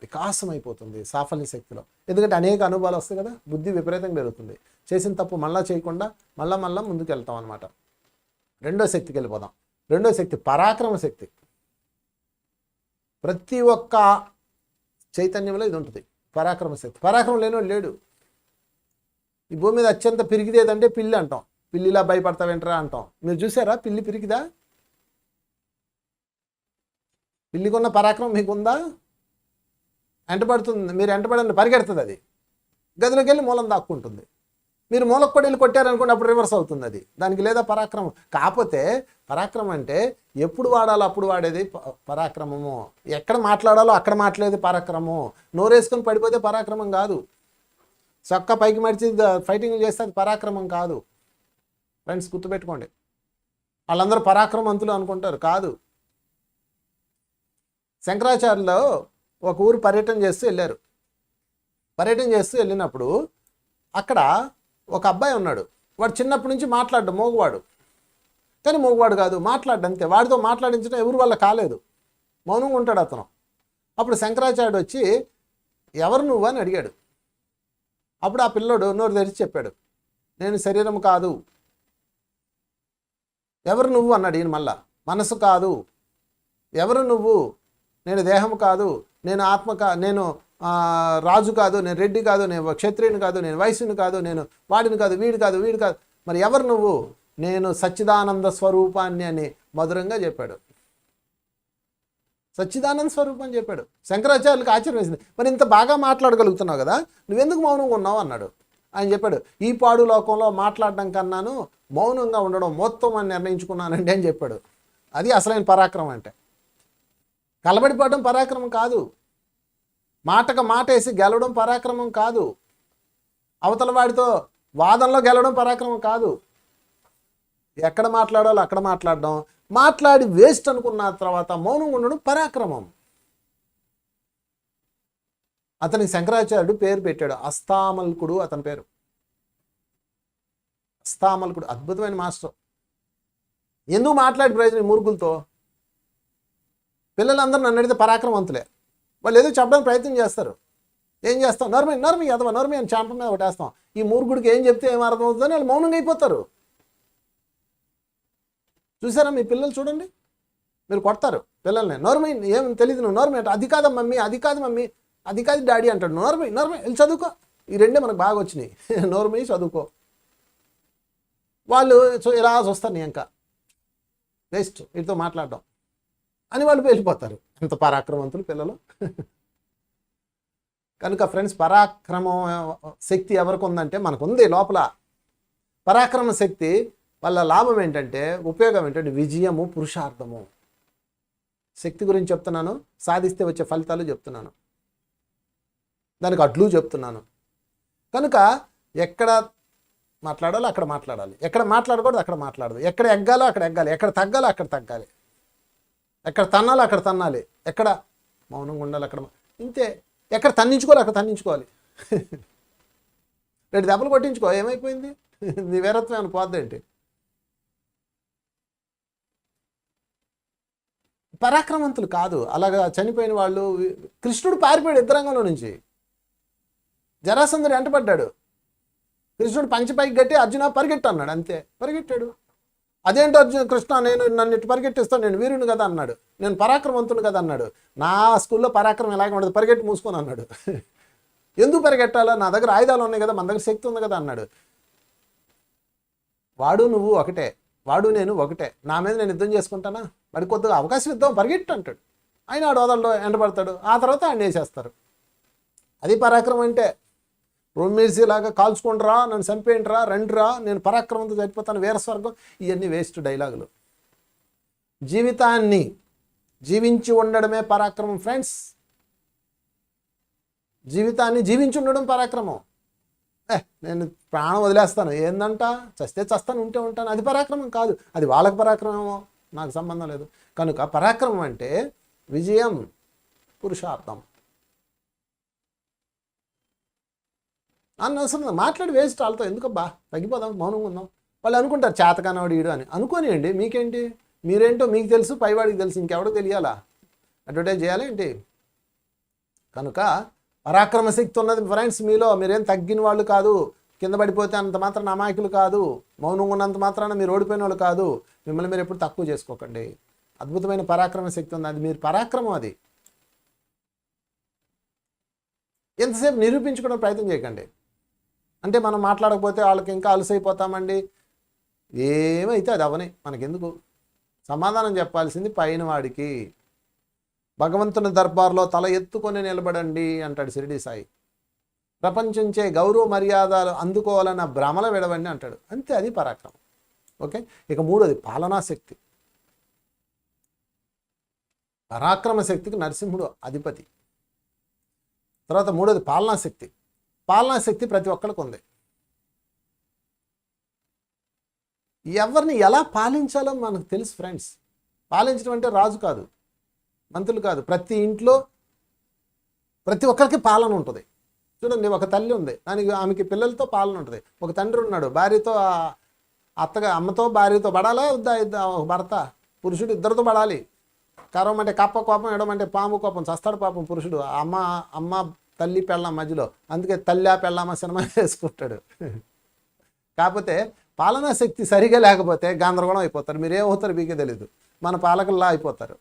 వికాసం అయిపోతుంది సాఫల్య శక్తిలో. ఎందుకంటే అనేక అనుభవాలు వస్తాయి కదా, బుద్ధి విపరీతంగా పెరుగుతుంది. చేసిన తప్పు మళ్ళా చేయకుండా మళ్ళా ముందుకు వెళ్తాం అనమాట. రెండో శక్తికి వెళ్ళిపోదాం. రెండో శక్తి పరాక్రమ శక్తి. ప్రతి ఒక్క చైతన్యంలో ఇది ఉంటుంది, పరాక్రమ శక్తి. పరాక్రమం లేనివాడు లేడు. ఈ భూమి మీద అత్యంత పిరికిదేదంటే పిల్లి అంటాం. పిల్లిలా భయపడతావేంట్రా అంటాం. మీరు చూసారా పిల్లి పిరికిదా? పిల్లికున్న పరాక్రమం మీకుందా? ఎంటపడుతుంది, మీరు ఎంటపడండి పరిగెడుతుంది, అది గదిలోకి వెళ్ళి మూలం దాక్కుంటుంది. మీరు మూలకు కూడా వెళ్ళి కొట్టారనుకోండి, అప్పుడు రివర్స్ అవుతుంది అది. దానికి లేదా పరాక్రమం. కాకపోతే పరాక్రమం అంటే ఎప్పుడు వాడాలో అప్పుడు వాడేది పరాక్రమము. ఎక్కడ మాట్లాడాలో అక్కడ మాట్లాడేది పరాక్రమం. నోరేసుకొని పడిపోతే పరాక్రమం కాదు. చొక్కా పైకి మడిచి ఫైటింగ్ చేస్తే అది పరాక్రమం కాదు. ఫ్రెండ్స్ గుర్తుపెట్టుకోండి. వాళ్ళందరూ పరాక్రమవంతులు అనుకుంటారు, కాదు. శంకరాచార్యులు ఒక ఊరు పర్యటన చేస్తూ వెళ్ళారు. పర్యటన చేస్తూ వెళ్ళినప్పుడు అక్కడ ఒక అబ్బాయి ఉన్నాడు. వాడు చిన్నప్పటి నుంచి మాట్లాడ్డు, మోగువాడు. కానీ మోగువాడు కాదు, మాట్లాడ్డు అంతే. వాడితో మాట్లాడించడం ఎవరి వల్ల కాలేదు, మౌనంగా ఉంటాడు అతను. అప్పుడు శంకరాచార్యుడు వచ్చి ఎవరు నువ్వు అని అడిగాడు. అప్పుడు ఆ పిల్లోడు నోరు తెరిచి చెప్పాడు, నేను శరీరం కాదు. ఎవరు నువ్వు అన్నాడు ఈయన మళ్ళా. మనసు కాదు. ఎవరు నువ్వు? నేను దేహం కాదు, నేను ఆత్మ నేను రాజు కాదు, నేను రెడ్డి కాదు, నేను క్షత్రియుని కాదు, నేను వైశ్యుని కాదు, నేను వాడిని కాదు, వీడు కాదు, వీడు కాదు. మరి ఎవరు నువ్వు? నేను సచ్చిదానంద స్వరూపాన్ని అని మధురంగా చెప్పాడు. సచ్చిదానంద స్వరూపం అని చెప్పాడు. శంకరాచార్యులకు ఆశ్చర్యం వేసింది. మరి ఇంత బాగా మాట్లాడగలుగుతున్నావు కదా, నువ్వెందుకు మౌనంగా ఉన్నావు అన్నాడు. ఆయన చెప్పాడు, ఈ పాడు లోకంలో మాట్లాడడం కన్నాను మౌనంగా ఉండడం మొత్తం అని నిర్ణయించుకున్నానండి అని చెప్పాడు. అది అసలైన పరాక్రమం అంటే. కలబడిపోవడం పరాక్రమం కాదు. మాటకు మాట వేసి గెలవడం పరాక్రమం కాదు. అవతల వాడితో వాదనలో గెలవడం పరాక్రమం కాదు. ఎక్కడ మాట్లాడాలో అక్కడ మాట్లాడడం, మాట్లాడి వేస్ట్ అనుకున్న తర్వాత మౌనంగా ఉండడం పరాక్రమం. అతనికి శంకరాచార్యుడు పేరు పెట్టాడు, అస్తామల్కుడు అతని పేరు. అస్తామల్కుడు అద్భుతమైన మాస్టర్. ఎందుకు మాట్లాడి ప్రయోజనం మూర్ఖులతో? పిల్లలందరూ నన్ను అడిగితే పరాక్రమవంతులే. వాళ్ళు ఏదో చెప్పడానికి ప్రయత్నం చేస్తారు. ఏం చేస్తాం? నర్మి అథవా నర్మి అని చాంప మీద ఒకటేస్తాం. ఈ మూర్ఖుడికి ఏం చెప్తే ఏం అర్థమవుతుందని వాళ్ళు మౌనంగా అయిపోతారు. చూసారా మీ పిల్లలు? చూడండి, మీరు కొడతారు పిల్లల్ని. నోర్మి ఏం తెలియదు, నువ్వు నోర్మి అంటే అది కాదు మమ్మీ, అది కాదు మమ్మీ, అది కాదు డాడీ అంటాడు. నోర్మి వెళ్ళి చదువుకో. ఈ రెండే మనకు బాగా వచ్చినాయి, నోర్మి చదువుకో. వాళ్ళు ఇలా చూస్తారు, నీ ఇంకా వేస్ట్ వీటితో మాట్లాడడం అని వాళ్ళు వెళ్ళిపోతారు. ఎంత పరాక్రమవంతులు పిల్లలు. కనుక ఫ్రెండ్స్, పరాక్రమం శక్తి ఎవరికి ఉందంటే మనకు ఉంది లోపల. పరాక్రమ శక్తి వల్ల లాభం ఏంటంటే, ఉపయోగం ఏంటంటే విజయము, పురుషార్థము. శక్తి గురించి చెప్తున్నాను, సాధిస్తే వచ్చే ఫలితాలు చెప్తున్నాను, దానికి అడ్లు చెప్తున్నాను. కనుక ఎక్కడ మాట్లాడాలో అక్కడ మాట్లాడాలి, ఎక్కడ మాట్లాడకూడదు అక్కడ మాట్లాడదు, ఎక్కడ ఎగ్గాలో అక్కడ ఎగ్గాలి, ఎక్కడ తగ్గాలో అక్కడ తగ్గాలి, ఎక్కడ తన్నాలో అక్కడ తన్నాలి, ఎక్కడ మౌనంగా ఉండాలి అక్కడ ఇంతే, ఎక్కడ తన్నించుకోవాలి అక్కడ తన్నించుకోవాలి. 2 దెబ్బలు కొట్టించుకో, ఏమైపోయింది? నీ వీరత్వం ఏమైనా పోద్దేంటి? పరాక్రమవంతులు కాదు. అలాగా చనిపోయిన వాళ్ళు. కృష్ణుడు పారిపోయాడు యుద్ధరంగంలో నుంచి. జరాసంధుడు వెంటపడ్డాడు. కృష్ణుడు పంచపైకి గట్టి అర్జున పరిగెట్టు అన్నాడు, అంతే పరిగెట్టాడు. అదేంటి అర్జున, కృష్ణ నన్ను ఇటు పరిగెట్టిస్తాను, నేను వీరుని కదా అన్నాడు, నేను పరాక్రమవంతుడు కదా అన్నాడు. నా స్కూల్లో పరాక్రమం ఎలాగే ఉండదు, పరిగెట్టి మూసుకొని అన్నాడు. ఎందుకు పరిగెట్టాలా, నా దగ్గర ఆయుధాలు ఉన్నాయి కదా, మన దగ్గర శక్తి ఉంది కదా అన్నాడు. వాడు నువ్వు ఒకటే, వాడు నేను ఒకటే, నా మీద నేను యుద్ధం చేసుకుంటానా, వాడి కొద్దిగా అవకాశం ఇద్దాం పరిగెట్టు అంటాడు. ఆయన ఆడు వదలడు, ఎండబడతాడు, ఆ తర్వాత ఆయన వేసేస్తారు. అది పరాక్రమం అంటే. రొమ్మేసిలాగా కాల్చుకుంటురా, నన్ను చంపేయండిరా, రండిరా, నేను పరాక్రమంతో చనిపోతాను, వీరస్వర్గం, ఇవన్నీ వేస్ట్ డైలాగులు. జీవితాన్ని జీవించి ఉండడమే పరాక్రమం ఫ్రెండ్స్. జీవితాన్ని జీవించి ఉండడం పరాక్రమం. నేను ప్రాణం వదిలేస్తాను, ఏందంట, చస్తే చస్తాను, ఉంటే ఉంటాను, అది పరాక్రమం కాదు. అది వాళ్ళకి పరాక్రమమో నాకు సంబంధం లేదు. కనుక పరాక్రమం అంటే విజయం, పురుషార్థం. అనవసరం మాట్లాడి వేస్ట్ వాళ్ళతో ఎందుకబ్బా, తగ్గిపోదాం, మౌనంగా ఉందాం. వాళ్ళు అనుకుంటారు చేతకానవాడు ఈడు అని. అనుకోనియండి, మీకేంటి, మీరేంటో మీకు తెలుసు, పైవాడికి తెలుసు, ఇంకెవడో తెలియాలా? అడ్వర్టైజ్ చేయాలి ఏంటి? కనుక పరాక్రమ శక్తి ఉన్నది ఫ్రెండ్స్ మీలో. మీరేం తగ్గిన వాళ్ళు కాదు, కింద పడిపోతే అంత మాత్రాన అమాయకులు కాదు, మౌనంగా ఉన్నంత మాత్రాన మీరు ఓడిపోయిన వాళ్ళు కాదు. మిమ్మల్ని మీరు ఎప్పుడు తక్కువ చేసుకోకండి. అద్భుతమైన పరాక్రమ శక్తి ఉంది, అది మీరు పరాక్రమం. అది ఎంతసేపు నిరూపించుకోవడం ప్రయత్నం చేయకండి. అంటే మనం మాట్లాడకపోతే వాళ్ళకి ఇంకా అలసైపోతామండి, ఏమైతే అది అవని మనకెందుకు. సమాధానం చెప్పాల్సింది పైన వాడికి. భగవంతుని దర్బార్లో తల ఎత్తుకొని నిలబడండి అంటాడు షిరిడి సాయి. ప్రపంచంచే గౌరవ మర్యాదలు అందుకోవాలన్న భ్రమల విడవండి అంటాడు. అంతే, అది పరాక్రమం. ఓకే, ఇక మూడోది పాలనాశక్తి. పరాక్రమ శక్తికి నరసింహుడు అధిపతి. తర్వాత మూడోది పాలనాశక్తి. పాలనాశక్తి ప్రతి ఒక్కరికి ఉంది. ఎవరిని ఎలా పాలించాలో మనకు తెలుసు ఫ్రెండ్స్. పాలించడం అంటే రాజు కాదు, మంత్రులు కాదు, ప్రతి ఇంట్లో ప్రతి ఒక్కరికి పాలన ఉంటుంది. చూడండి, ఒక తల్లి ఉంది, దానికి ఆమెకి పిల్లలతో పాలన ఉంటుంది. ఒక తండ్రి ఉన్నాడు, భార్యతో అమ్మతో భార్యతో పడాలా వద్దా? భర్త పురుషుడు ఇద్దరితో పడాలి. కరం అంటే కప్ప కోపం, ఎడమంటే పాము కోపం, చస్తాడు పాపం పురుషుడు అమ్మ తల్లి పెళ్ళాం మధ్యలో. అందుకే తల్లి పెళ్ళామ సినిమా వేసుకుంటాడు. కాకపోతే పాలనా శక్తి సరిగా లేకపోతే గందరగోళం అయిపోతారు. మీరేమవుతారు మీకే తెలీదు. మన పాలకుల్లా అయిపోతారు.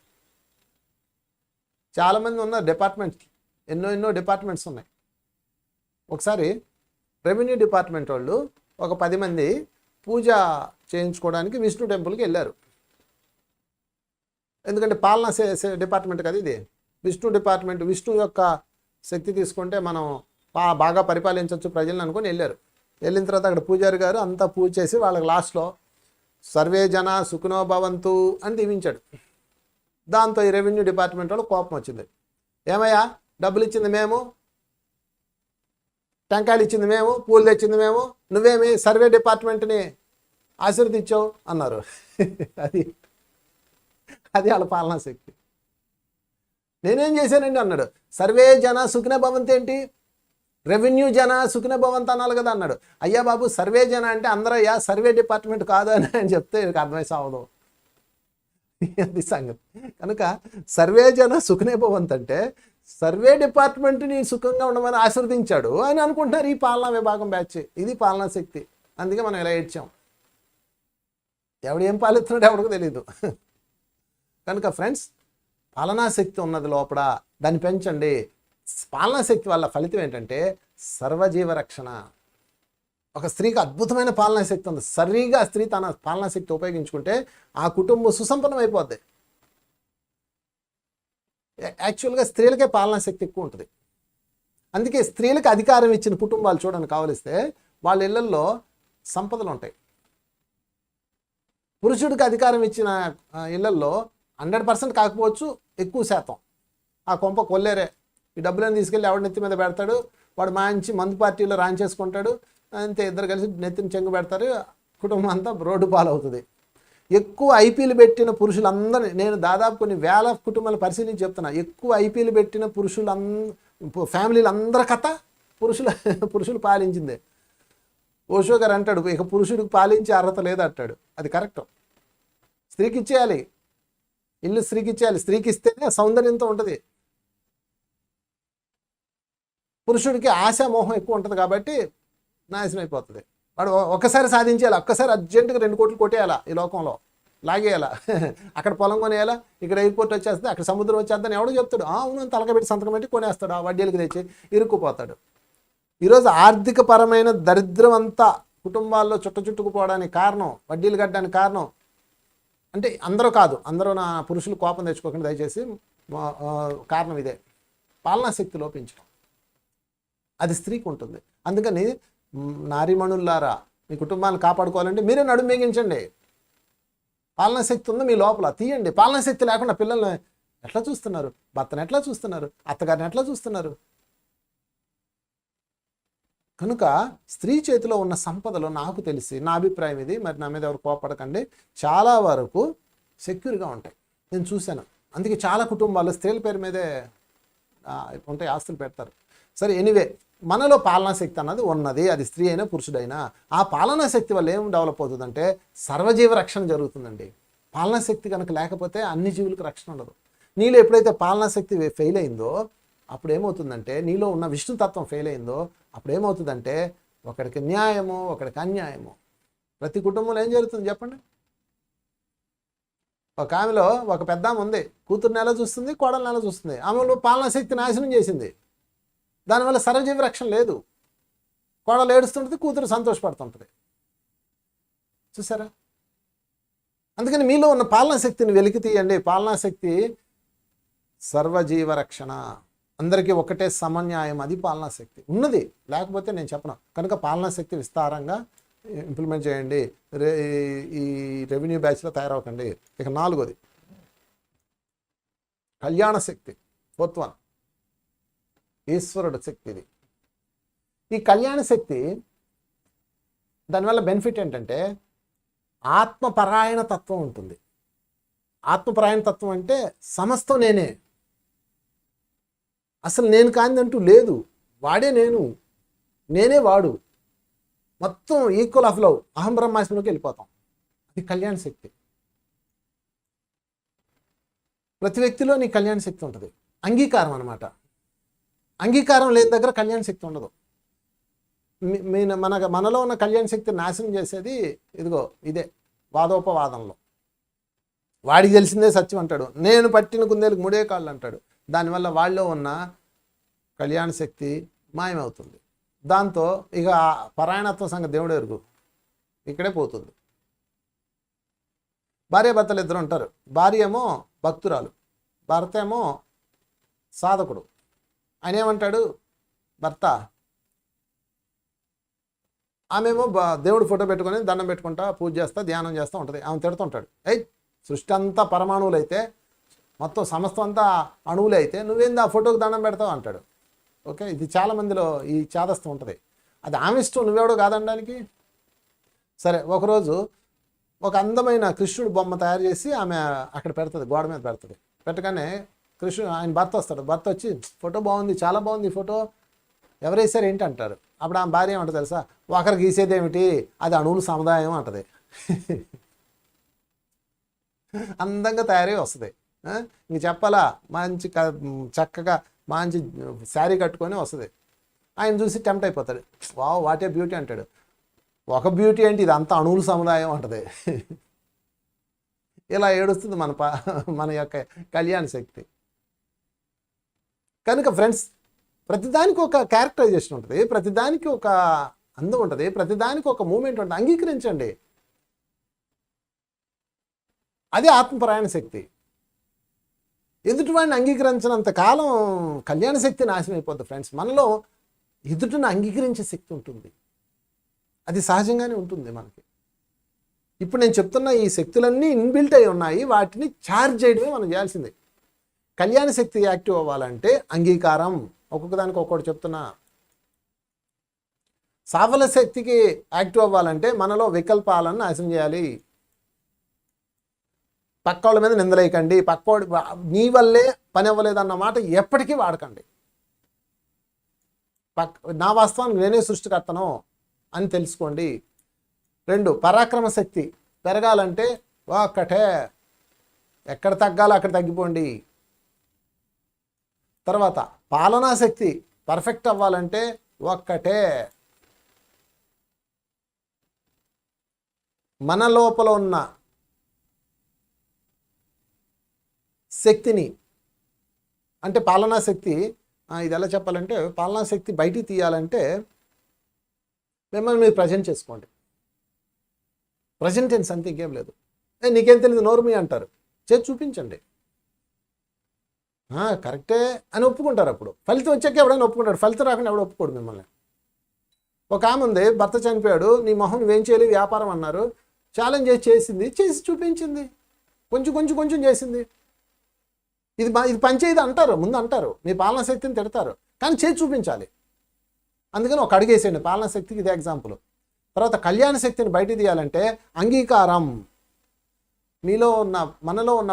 చాలామంది ఉన్నారు డిపార్ట్మెంట్స్, ఎన్నో డిపార్ట్మెంట్స్ ఉన్నాయి. ఒకసారి రెవెన్యూ డిపార్ట్మెంట్ వాళ్ళు ఒక 10 మంది పూజ చేయించుకోవడానికి విష్ణు టెంపుల్కి వెళ్ళారు. ఎందుకంటే పాలనా డిపార్ట్మెంట్ కదా ఇది. విష్ణు డిపార్ట్మెంట్, విష్ణు యొక్క శక్తి తీసుకుంటే మనం బాగా పరిపాలించవచ్చు ప్రజలను అనుకొని వెళ్ళారు. వెళ్ళిన తర్వాత అక్కడ పూజారి గారు అంతా పూజ చేసి వాళ్ళకి లాస్ట్లో సర్వే జన సుఖినో భవంతు అని దీవించాడు. దాంతో ఈ రెవెన్యూ డిపార్ట్మెంట్ వాళ్ళు కోపం వచ్చింది. ఏమయ్యా, డబ్బులు ఇచ్చింది మేము, టెంకాయలు ఇచ్చింది మేము, పూలు తెచ్చింది మేము, నువ్వేమి సర్వే డిపార్ట్మెంట్ని ఆశీర్వదించావు అన్నారు. అది వాళ్ళ పాలనా శక్తి. నేనేం చేశానండి అన్నాడు. సర్వే జన సుఖిన భవంతి ఏంటి, రెవెన్యూ జన సుఖిన భవంతి అనాలి కదా అన్నాడు. అయ్యా బాబు, సర్వే జన అంటే అందరయ్యా, సర్వే డిపార్ట్మెంట్ కాదు అని చెప్తే అర్థమై సావదు. అది సంగతి. కనుక సర్వే జన సుఖినే భవంతి అంటే సర్వే డిపార్ట్మెంట్ని సుఖంగా ఉండమని ఆశీర్వదించాడు అని అనుకుంటున్నారు ఈ పాలనా విభాగం బ్యాచ్. ఇది పాలనా శక్తి. అందుకే మనం ఇలా ఏడ్చాం. ఎవడు ఏం పాలిస్తున్నాడు ఎవడికి తెలీదు. కనుక ఫ్రెండ్స్, పాలనా శక్తి ఉన్నది లోపల, దాన్ని పెంచండి. పాలనా శక్తి వల్ల ఫలితం ఏంటంటే సర్వజీవ రక్షణ. ఒక స్త్రీకి అద్భుతమైన పాలనా శక్తి ఉంది. సరిగా స్త్రీ తన పాలనా శక్తి ఉపయోగించుకుంటే ఆ కుటుంబం సుసంపన్నం అయిపోద్ది. యాక్చువల్గా స్త్రీలకే పాలనా శక్తి ఎక్కువ ఉంటుంది. అందుకే స్త్రీలకు అధికారం ఇచ్చిన కుటుంబాలు చూడండి కావలిస్తే వాళ్ళ ఇళ్లల్లో సంపదలు ఉంటాయి. పురుషుడికి అధికారం ఇచ్చిన ఇళ్లల్లో 100% కాకపోవచ్చు, ఎక్కువ శాతం ఆ కొంప కొల్లేరే. ఈ డబ్బులను తీసుకెళ్ళి ఎవడి నెత్తి మీద పెడతాడు, వాడు మంచి మందు పార్టీలో రాంచేసుకుంటాడు. అంతే, ఇద్దరు కలిసి నెత్తిని చెంగు పెడతారు, కుటుంబం అంతా రోడ్డు పాలవుతుంది. ఎక్కువ ఐపీలు పెట్టిన పురుషులందరినీ నేను దాదాపు కొన్ని వేల కుటుంబాలు పరిశీలించి చెప్తున్నా. ఎక్కువ ఐపీలు పెట్టిన ఫ్యామిలీలు అందరి కథ పురుషులు పాలించిందే. ఓషో గారు అంటాడు, ఇక పురుషుడికి పాలించే అర్హత లేదంటాడు. అది కరెక్ట్. స్త్రీకి ఇచ్చేయాలి, ఇల్లు స్త్రీకి ఇచ్చేయాలి. స్త్రీకి ఇస్తేనే సౌందర్యంతో ఉంటుంది. పురుషుడికి ఆశామోహం ఎక్కువ ఉంటుంది కాబట్టి నాశనం అయిపోతుంది. వాడు ఒక్కసారి సాధించేయాలి, ఒక్కసారి అర్జెంటుగా 2 కోట్లు కొట్టేయాలా, ఈ లోకంలో లాగేయాలా. అక్కడ పొలం కొనేయాలా, ఇక్కడ ఎయిర్పోర్ట్ వచ్చేస్తే, అక్కడ సముద్రం వచ్చేద్దని ఎవడో చెప్తాడు. అవును, తలకబెట్టి సంతకం పెట్టి కొనేస్తాడు, ఆ వడ్డీలకు తెచ్చి ఇరుక్కుపోతాడు. ఈరోజు ఆర్థిక పరమైన దరిద్రం అంతా కుటుంబాల్లో చుట్టుకుపోవడానికి కారణం, వడ్డీలు కట్టడానికి కారణం అంటే అందరూ కాదు, అందరూ నా పురుషులు కోపం తెచ్చుకోకుండా దయచేసి, కారణం ఇదే, పాలనా శక్తి లోపించడం. అది స్త్రీకి ఉంటుంది. అందుకని నారీమణుల్లారా, మీ కుటుంబాన్ని కాపాడుకోవాలంటే మీరే నడుము మిగించండి. పాలనా శక్తి ఉంది మీ లోపల, తీయండి. పాలనా శక్తి లేకుండా పిల్లల్ని ఎట్లా చూస్తున్నారు, భర్తను ఎట్లా చూస్తున్నారు, అత్తగారిని ఎట్లా చూస్తున్నారు. కనుక స్త్రీ చేతిలో ఉన్న సంపదలు నాకు తెలిసి, నా అభిప్రాయం ఇది, మరి నా మీద ఎవరు కోపడకండి, చాలా వరకు సెక్యూర్గా ఉంటాయి. నేను చూశాను. అందుకే చాలా కుటుంబాలు స్త్రీల పేరు మీదే ఉంటాయి, ఆస్తులు పెడతారు. సరే, ఎనీవే, మనలో పాలనా శక్తి అన్నది ఉన్నది, అది స్త్రీ అయినా పురుషుడైనా. ఆ పాలనా శక్తి వల్ల ఏం డెవలప్ అవుతుందంటే సర్వజీవ రక్షణ జరుగుతుందండి. పాలనా శక్తి కనుక లేకపోతే అన్ని జీవులకు రక్షణ ఉండదు. నీలో ఎప్పుడైతే పాలనా శక్తి ఫెయిల్ అయిందో అప్పుడు ఏమవుతుందంటే, నీలో ఉన్న విష్ణుతత్వం ఫెయిల్ అయిందో అప్పుడు ఏమవుతుందంటే, ఒకడికి న్యాయము, ఒకడికి అన్యాయము. ప్రతి కుటుంబంలో ఏం జరుగుతుంది చెప్పండి? ఒక ఆమెలో ఒక పెద్ద ఆమె ఉంది, కూతురు నెల చూస్తుంది, కోడలు నెల చూస్తుంది. ఆమెలో పాలనా శక్తి నాశనం చేసింది. దానివల్ల సర్వజీవ రక్షణ లేదు. కోడలు ఏడుస్తుంటుంది, కూతురు సంతోషపడుతుంటుంది. చూసారా? అందుకని మీలో ఉన్న పాలనా శక్తిని వెలికి తీయండి. పాలనా శక్తి సర్వజీవ రక్షణ, అందరికీ ఒకటే సమన్యాయం, అది పాలనా శక్తి ఉన్నది. లేకపోతే నేను చెప్పను. కనుక పాలనా శక్తి విస్తారంగా ఇంప్లిమెంట్ చేయండి. ఈ రెవెన్యూ బ్యాచ్లో తయారవకండి. ఇక 4వది కళ్యాణ శక్తి, 4th వన్, ఈశ్వరుడు శక్తి. ఇది ఈ కళ్యాణ శక్తి దానివల్ల బెనిఫిట్ ఏంటంటే ఆత్మపరాయణ తత్వం ఉంటుంది. ఆత్మపరాయణ తత్వం అంటే సమస్తం నేనే, అసలు నేను కానిదంటూ లేదు, వాడే నేను, నేనే వాడు, మొత్తం ఈక్వల్ ఆఫ్ లవ్, అహం బ్రహ్మాస్మిలోకి వెళ్ళిపోతాం. అది కళ్యాణ శక్తి. ప్రతి వ్యక్తిలో నీ కళ్యాణ శక్తి ఉంటుంది. అంగీకారం అనమాట. అంగీకారం లేని దగ్గర కళ్యాణ శక్తి ఉండదు. మనలో ఉన్న కళ్యాణ శక్తి నాశనం చేసేది ఇదిగో ఇదే వాదోపవాదంలో. వాడికి తెలిసిందే సత్యం అంటాడు, నేను పట్టిన కుందేలకు 3 కాళ్ళు అంటాడు. దానివల్ల వాళ్ళలో ఉన్న కళ్యాణ శక్తి మాయమవుతుంది. దాంతో ఇక పరాయణత్వ సంగతి దేవుడు ఎరుగు, ఇక్కడే పోతుంది. భార్యాభర్తలు ఇద్దరు ఉంటారు. భార్య ఏమో భక్తురాలు, భర్త ఏమో సాధకుడు. ఆయన ఏమంటాడు, భర్త ఆమెమో దేవుడు ఫోటో పెట్టుకొని దండం పెట్టుకుంటా, పూజ చేస్తా, ధ్యానం చేస్తూ ఉంటుంది. ఆమె తిడుతుంటాడు, సృష్టి అంతా పరమాణువులు అయితే, మొత్తం సమస్తం అంతా అణువులే అయితే నువ్వేంది ఆ ఫోటోకి దండం పెడతావు అంటాడు. ఓకే, ఇది చాలామందిలో ఈ చాదస్తం ఉంటుంది. అది ఆమె ఇష్టం, నువ్వెవడో కాదనడానికి. సరే, ఒకరోజు ఒక అందమైన కృష్ణుడు బొమ్మ తయారు చేసి ఆమె అక్కడ పెడుతుంది, గోడ మీద పెడుతుంది. పెట్టగానే కృష్ణుడు ఆయన భర్త వస్తాడు. భర్త వచ్చి ఫోటో బాగుంది, చాలా బాగుంది ఈ ఫోటో, ఎవరు వేసారు ఏంటి అంటారు. అప్పుడు ఆమె భార్య ఏమంటుంది తెలుసా, ఒకరు గీసేది ఏమిటి, అది అణువుల సముదాయం అంటది. అందంగా తయారై వస్తుంది. ఇంక చెప్పాలా, మంచి చక్కగా మంచి శారీ కట్టుకొని వస్తుంది. ఆయన చూసి టెంప్ట్ అయిపోతాడు, వావ్ వాట్ ఏ బ్యూటీ అంటాడు. ఒక బ్యూటీ ఏంటి, ఇది అంతా అణువుల సముదాయం అంటది. ఇలా ఏడుస్తుంది మన యొక్క కళ్యాణ శక్తి. కనుక ఫ్రెండ్స్, ప్రతిదానికి ఒక క్యారెక్టరైజేషన్ ఉంటుంది, ప్రతిదానికి ఒక అందం ఉంటుంది, ప్రతిదానికి ఒక మూమెంట్ ఉంటుంది. అంగీకరించండి, అదే ఆత్మపరాయణ శక్తి. ఎదుటివాడిని అంగీకరించినంత కాలం కళ్యాణ శక్తి నాశనం అయిపోద్ది ఫ్రెండ్స్. మనలో ఎదుటిని అంగీకరించే శక్తి ఉంటుంది, అది సహజంగానే ఉంటుంది మనకి. ఇప్పుడు నేను చెప్తున్న ఈ శక్తులన్నీ ఇన్బిల్ట్ అయి ఉన్నాయి, వాటిని ఛార్జ్ చేయడమే మనం చేయాల్సింది. కళ్యాణ శక్తి యాక్టివ్ అవ్వాలంటే అంగీకారం. ఒక్కొక్క దానికి ఒక్కొక్కటి చెప్తున్నా. సాఫల్య శక్తికి యాక్టివ్ అవ్వాలంటే మనలో వికల్పాలను నాశనం చేయాలి. పక్కోళ్ళ మీద నిందలేయకండి. పక్కోడి నీ వల్లే పని అవ్వలేదన్న మాట ఎప్పటికీ వాడకండి. నా వాస్తవానికి నేనే సృష్టికర్తను అని తెలుసుకోండి. 2, పరాక్రమ శక్తి పెరగాలంటే ఒక్కటే, ఎక్కడ తగ్గాలో అక్కడ తగ్గిపోండి. తర్వాత పాలనా శక్తి పర్ఫెక్ట్ అవ్వాలంటే ఒక్కటే, మన లోపల ఉన్న శక్తిని, అంటే పాలనా శక్తి, ఇది ఎలా చెప్పాలంటే, పాలనా శక్తి బయటికి తీయాలంటే మిమ్మల్ని మీరు ప్రజెంట్ చేసుకోండి. ప్రజెంట్ టెన్స్ అంతే, ఇంకేం లేదు. నీకేం తెలియదు నోరుమి అంటారు, చేసి చూపించండి. కరెక్టే అని ఒప్పుకుంటారు. అప్పుడు ఫలితం వచ్చాక ఎవడైనా ఒప్పుకుంటాడు, ఫలితం రాకుండా ఎవడు ఒప్పుకోడు మిమ్మల్ని. ఒక ఆమె ఉంది, భర్త చనిపోయాడు, నీ మొహం నువ్వేం చేయాలి వ్యాపారం అన్నారు, ఛాలెంజ్ చేసింది, చేసి చూపించింది, కొంచెం కొంచెం కొంచెం చేసింది. ఇది పనిచేయదు అంటారు, ముందు అంటారు, మీ పాలనా శక్తిని తిడతారు, కానీ చేసి చూపించాలి. అందుకని ఒక అడుగేసేయండి. పాలనా శక్తికి ఇదే ఎగ్జాంపుల్. తర్వాత కళ్యాణ శక్తిని బయట తీయాలంటే అంగీకారం. మీలో ఉన్న మనలో ఉన్న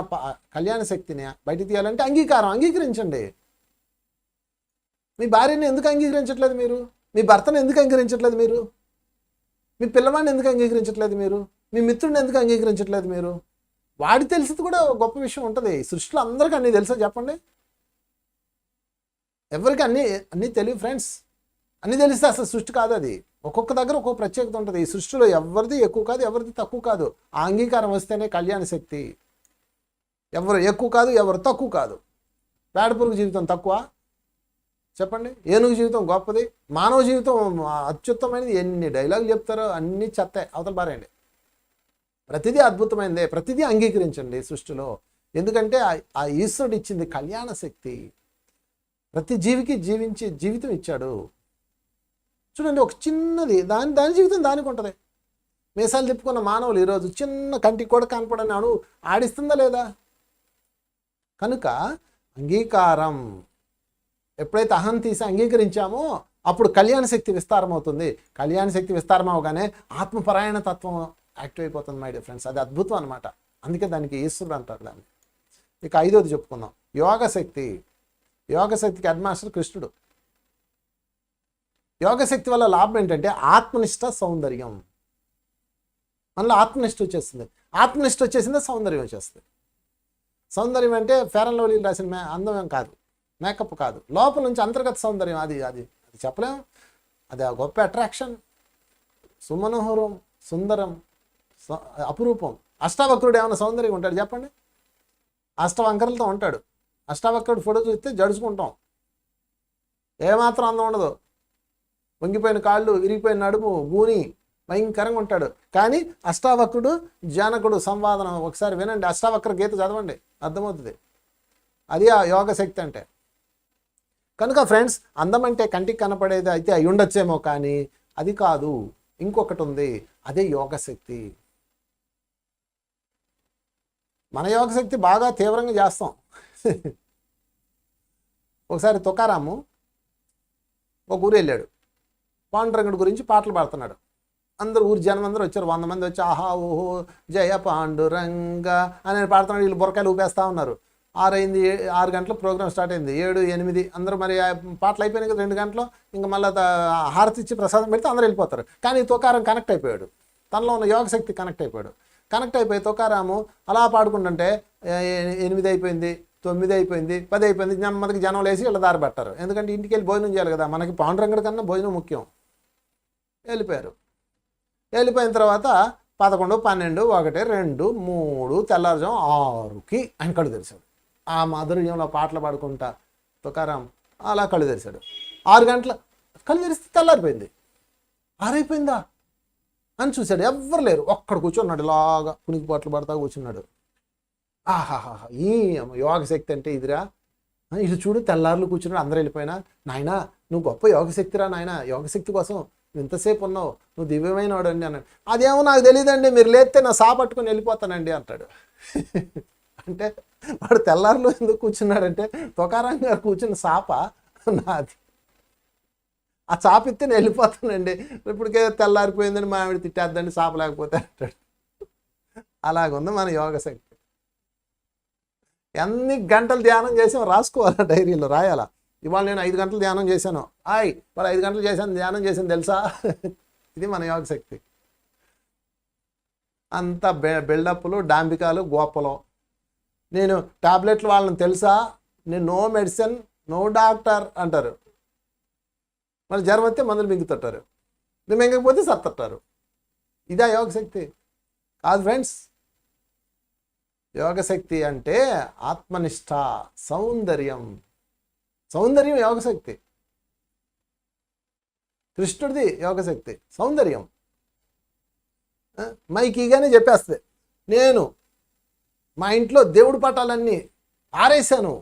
కళ్యాణ శక్తిని బయట తీయాలంటే అంగీకారం, అంగీకరించండి. మీ భార్యని ఎందుకు అంగీకరించట్లేదు మీరు? మీ భర్తను ఎందుకు అంగీకరించట్లేదు మీరు? మీ పిల్లవాడిని ఎందుకు అంగీకరించట్లేదు మీరు? మీ మిత్రుడిని ఎందుకు అంగీకరించట్లేదు మీరు? వాడి తెలిసింది కూడా గొప్ప విషయం ఉంటుంది. సృష్టిలో అందరికీ అన్నీ తెలుసా చెప్పండి? ఎవరికి అన్నీ తెలియదు ఫ్రెండ్స్. అన్నీ తెలిస్తే అసలు సృష్టి కాదు అది. ఒక్కొక్క దగ్గర ఒక్కొక్క ప్రత్యేకత ఉంటుంది. ఈ సృష్టిలో ఎవరిది ఎక్కువ కాదు, ఎవరిది తక్కువ కాదు. ఆ అంగీకారం వస్తేనే కళ్యాణ శక్తి. ఎవరు ఎక్కువ కాదు, ఎవరు తక్కువ కాదు. పేడపురుగు జీవితం తక్కువ చెప్పండి, ఏనుగు జీవితం గొప్పది, మానవ జీవితం అత్యుత్తమైనది. ఎన్ని డైలాగులు చెప్తారో అన్నీ చెత్త, అవతల పారేయండి. ప్రతిదీ అద్భుతమైనదే, ప్రతిదీ అంగీకరించండి సృష్టిలో. ఎందుకంటే ఆ ఈశ్వరుడు ఇచ్చింది కళ్యాణ శక్తి. ప్రతి జీవికి జీవితం ఇచ్చాడు. చూడండి, ఒక చిన్నది దాని జీవితం దానికి ఉంటుంది. మీసాలు తిప్పుకున్న మానవులు ఈరోజు చిన్న కంటికి కూడా కనపడని అణువు ఆడిస్తుందా లేదా? కనుక అంగీకారం ఎప్పుడైతే అహం తీసి అంగీకరించామో అప్పుడు కళ్యాణ శక్తి విస్తారం అవుతుంది. కళ్యాణ శక్తి విస్తారం అవగానే ఆత్మపరాయణ తత్వం యాక్టివ్ అయిపోతుంది మై డియర్ ఫ్రెండ్స్. అది అద్భుతం అనమాట. అందుకే దానికి ఈశ్వరుడు అంటారు దాన్ని. ఇక 5వది చెప్పుకుందాం, యోగశక్తి. యోగశక్తికి హెడ్ మాస్టర్ కృష్ణుడు. యోగశక్తి వల్ల లాభం ఏంటంటే ఆత్మనిష్ట, సౌందర్యం. మనలో ఆత్మనిష్ట వచ్చేస్తుంది. ఆత్మనిష్ట వచ్చేసిందే సౌందర్యం వచ్చేస్తుంది. సౌందర్యం అంటే ఫెయిర్ అండ్ లవ్లీ రాసిన అందం కాదు, మేకప్ కాదు, లోపల నుంచి అంతర్గత సౌందర్యం. అది అది అది చెప్పలేం. అది ఆ గొప్ప అట్రాక్షన్. సుమనోహరం, సుందరం, అపురూపం. అష్టావక్రుడు ఏమైనా సౌందర్యం ఉంటాడు చెప్పండి? అష్టవంకరలతో ఉంటాడు. అష్టావక్రుడు ఫోటో చూస్తే జడుచుకుంటాం, ఏమాత్రం అందం ఉండదు. వంగిపోయిన కాళ్ళు, విరిగిపోయిన నడుము, గూని, భయంకరంగా ఉంటాడు. కానీ అష్టావక్రుడు, జానకుడు సంవాదనం ఒకసారి వినండి. అష్టావక్ర గీత చదవండి, అర్థమవుతుంది. అది ఆ యోగ శక్తి అంటే. కనుక ఫ్రెండ్స్, అందం అంటే కంటికి కనపడేది అయితే అయి ఉండొచ్చేమో, కానీ అది కాదు, ఇంకొకటి ఉంది. అదే యోగశక్తి. మన యోగశక్తి బాగా తీవ్రంగా చేస్తాం. ఒకసారి తుకారాము ఒక ఊరు వెళ్ళాడు. పాండురంగుడి గురించి పాటలు పాడుతున్నాడు. అందరూ ఊరి జనం అందరూ వచ్చారు. 100 మంది వచ్చి ఆహా ఓహో జయ పాండురంగ అని పాడుతున్నాడు. వీళ్ళు బుర్రకాయలు ఊపేస్తూ ఉన్నారు. 6 అయింది, 6 గంటల ప్రోగ్రామ్ స్టార్ట్ అయింది. 7, 8 అందరూ మరి పాటలు అయిపోయినాయి కదా 2 గంటలు. ఇంకా మళ్ళీ హారతి ఇచ్చి ప్రసాదం పెడితే అందరూ వెళ్ళిపోతారు. కానీ తుకారం కనెక్ట్ అయిపోయాడు. తనలో ఉన్న యోగశక్తి కనెక్ట్ అయిపోయాడు. కనెక్ట్ అయిపోయి తుకారాము అలా పాడుకుంటుంటే 8 అయిపోయింది, 9 అయిపోయింది, 10 అయిపోయింది. నెమ్మదికి జనం లేసి ఇలా దారి పెట్టారు. ఎందుకంటే ఇంటికి వెళ్ళి భోజనం చేయాలి కదా. మనకి పాండురంగడి కన్నా భోజనం ముఖ్యం. వెళ్ళిపోయారు. వెళ్ళిపోయిన తర్వాత 11, 12, 1, 2, 3 తెల్లారుజాము 6కి ఆయన కళ్ళు తెరిచాడు. ఆ మాధుర్యంలో పాటలు పాడుకుంటా తుకారాం అలా కళ్ళు తెరిచాడు. 6 గంటల కళ్ళు తెరిస్తే తెల్లారిపోయింది. 6 అయిపోయిందా అని చూశాడు. ఎవ్వరు లేరు. ఒక్కడు కూర్చున్నాడు, ఇలాగా పునికి పాటలు పడతా కూర్చున్నాడు. ఆహాహా, ఈ యోగశక్తి అంటే ఇదిరా. ఇటు చూడు, తెల్లారులు కూర్చున్నాడు, అందరూ వెళ్ళిపోయినా. నాయనా నువ్వు గొప్ప యోగశక్తిరా నాయన, యోగశక్తి కోసం ఇంతసేపు ఉన్నావు, నువ్వు దివ్యమైన వాడు అండి అన్నాడు. అదేమో నాకు తెలియదండి, మీరు లేస్తే నా సా పట్టుకొని వెళ్ళిపోతానండి అంటాడు. అంటే వాడు తెల్లారులు ఎందుకు కూర్చున్నాడంటే తుకారాం గారు కూర్చున్న సాప నాది. ఆ చాప ఇస్తే నేను వెళ్ళిపోతానండి, ఇప్పటికే తెల్లారిపోయిందని మా ఆవిడ తిట్టేద్దండి సాప లేకపోతే అంటాడు. అలాగుంది మన యోగశక్తి. ఎన్ని గంటలు ధ్యానం చేసాం రాసుకోవాలా, డైరీలో రాయాలా. ఇవాళ నేను 5 గంటలు ధ్యానం చేశాను. వాళ్ళు 5 గంటలు ధ్యానం చేశాను తెలుసా. ఇది మన యోగశక్తి. అంత బిల్డప్లు, డాంబికాలు, గోపలు. నేను టాబ్లెట్లు వాళ్ళని తెలుసా, నేను నో మెడిసిన్ నో డాక్టర్ అంటారు. మళ్ళీ జ్వరం వస్తే మందులు మింగుతుంటారు, మింగకపోతే సత్తుంటారు. ఇదే యోగశక్తి కాదు ఫ్రెండ్స్. యోగశక్తి అంటే ఆత్మనిష్ట, సౌందర్యం. సౌందర్యం యోగశక్తి. కృష్ణుడిది యోగశక్తి సౌందర్యం. మైకీగానే చెప్పేస్తుంది. నేను మా ఇంట్లో దేవుడి పటాలన్నీ ఆరేసాను,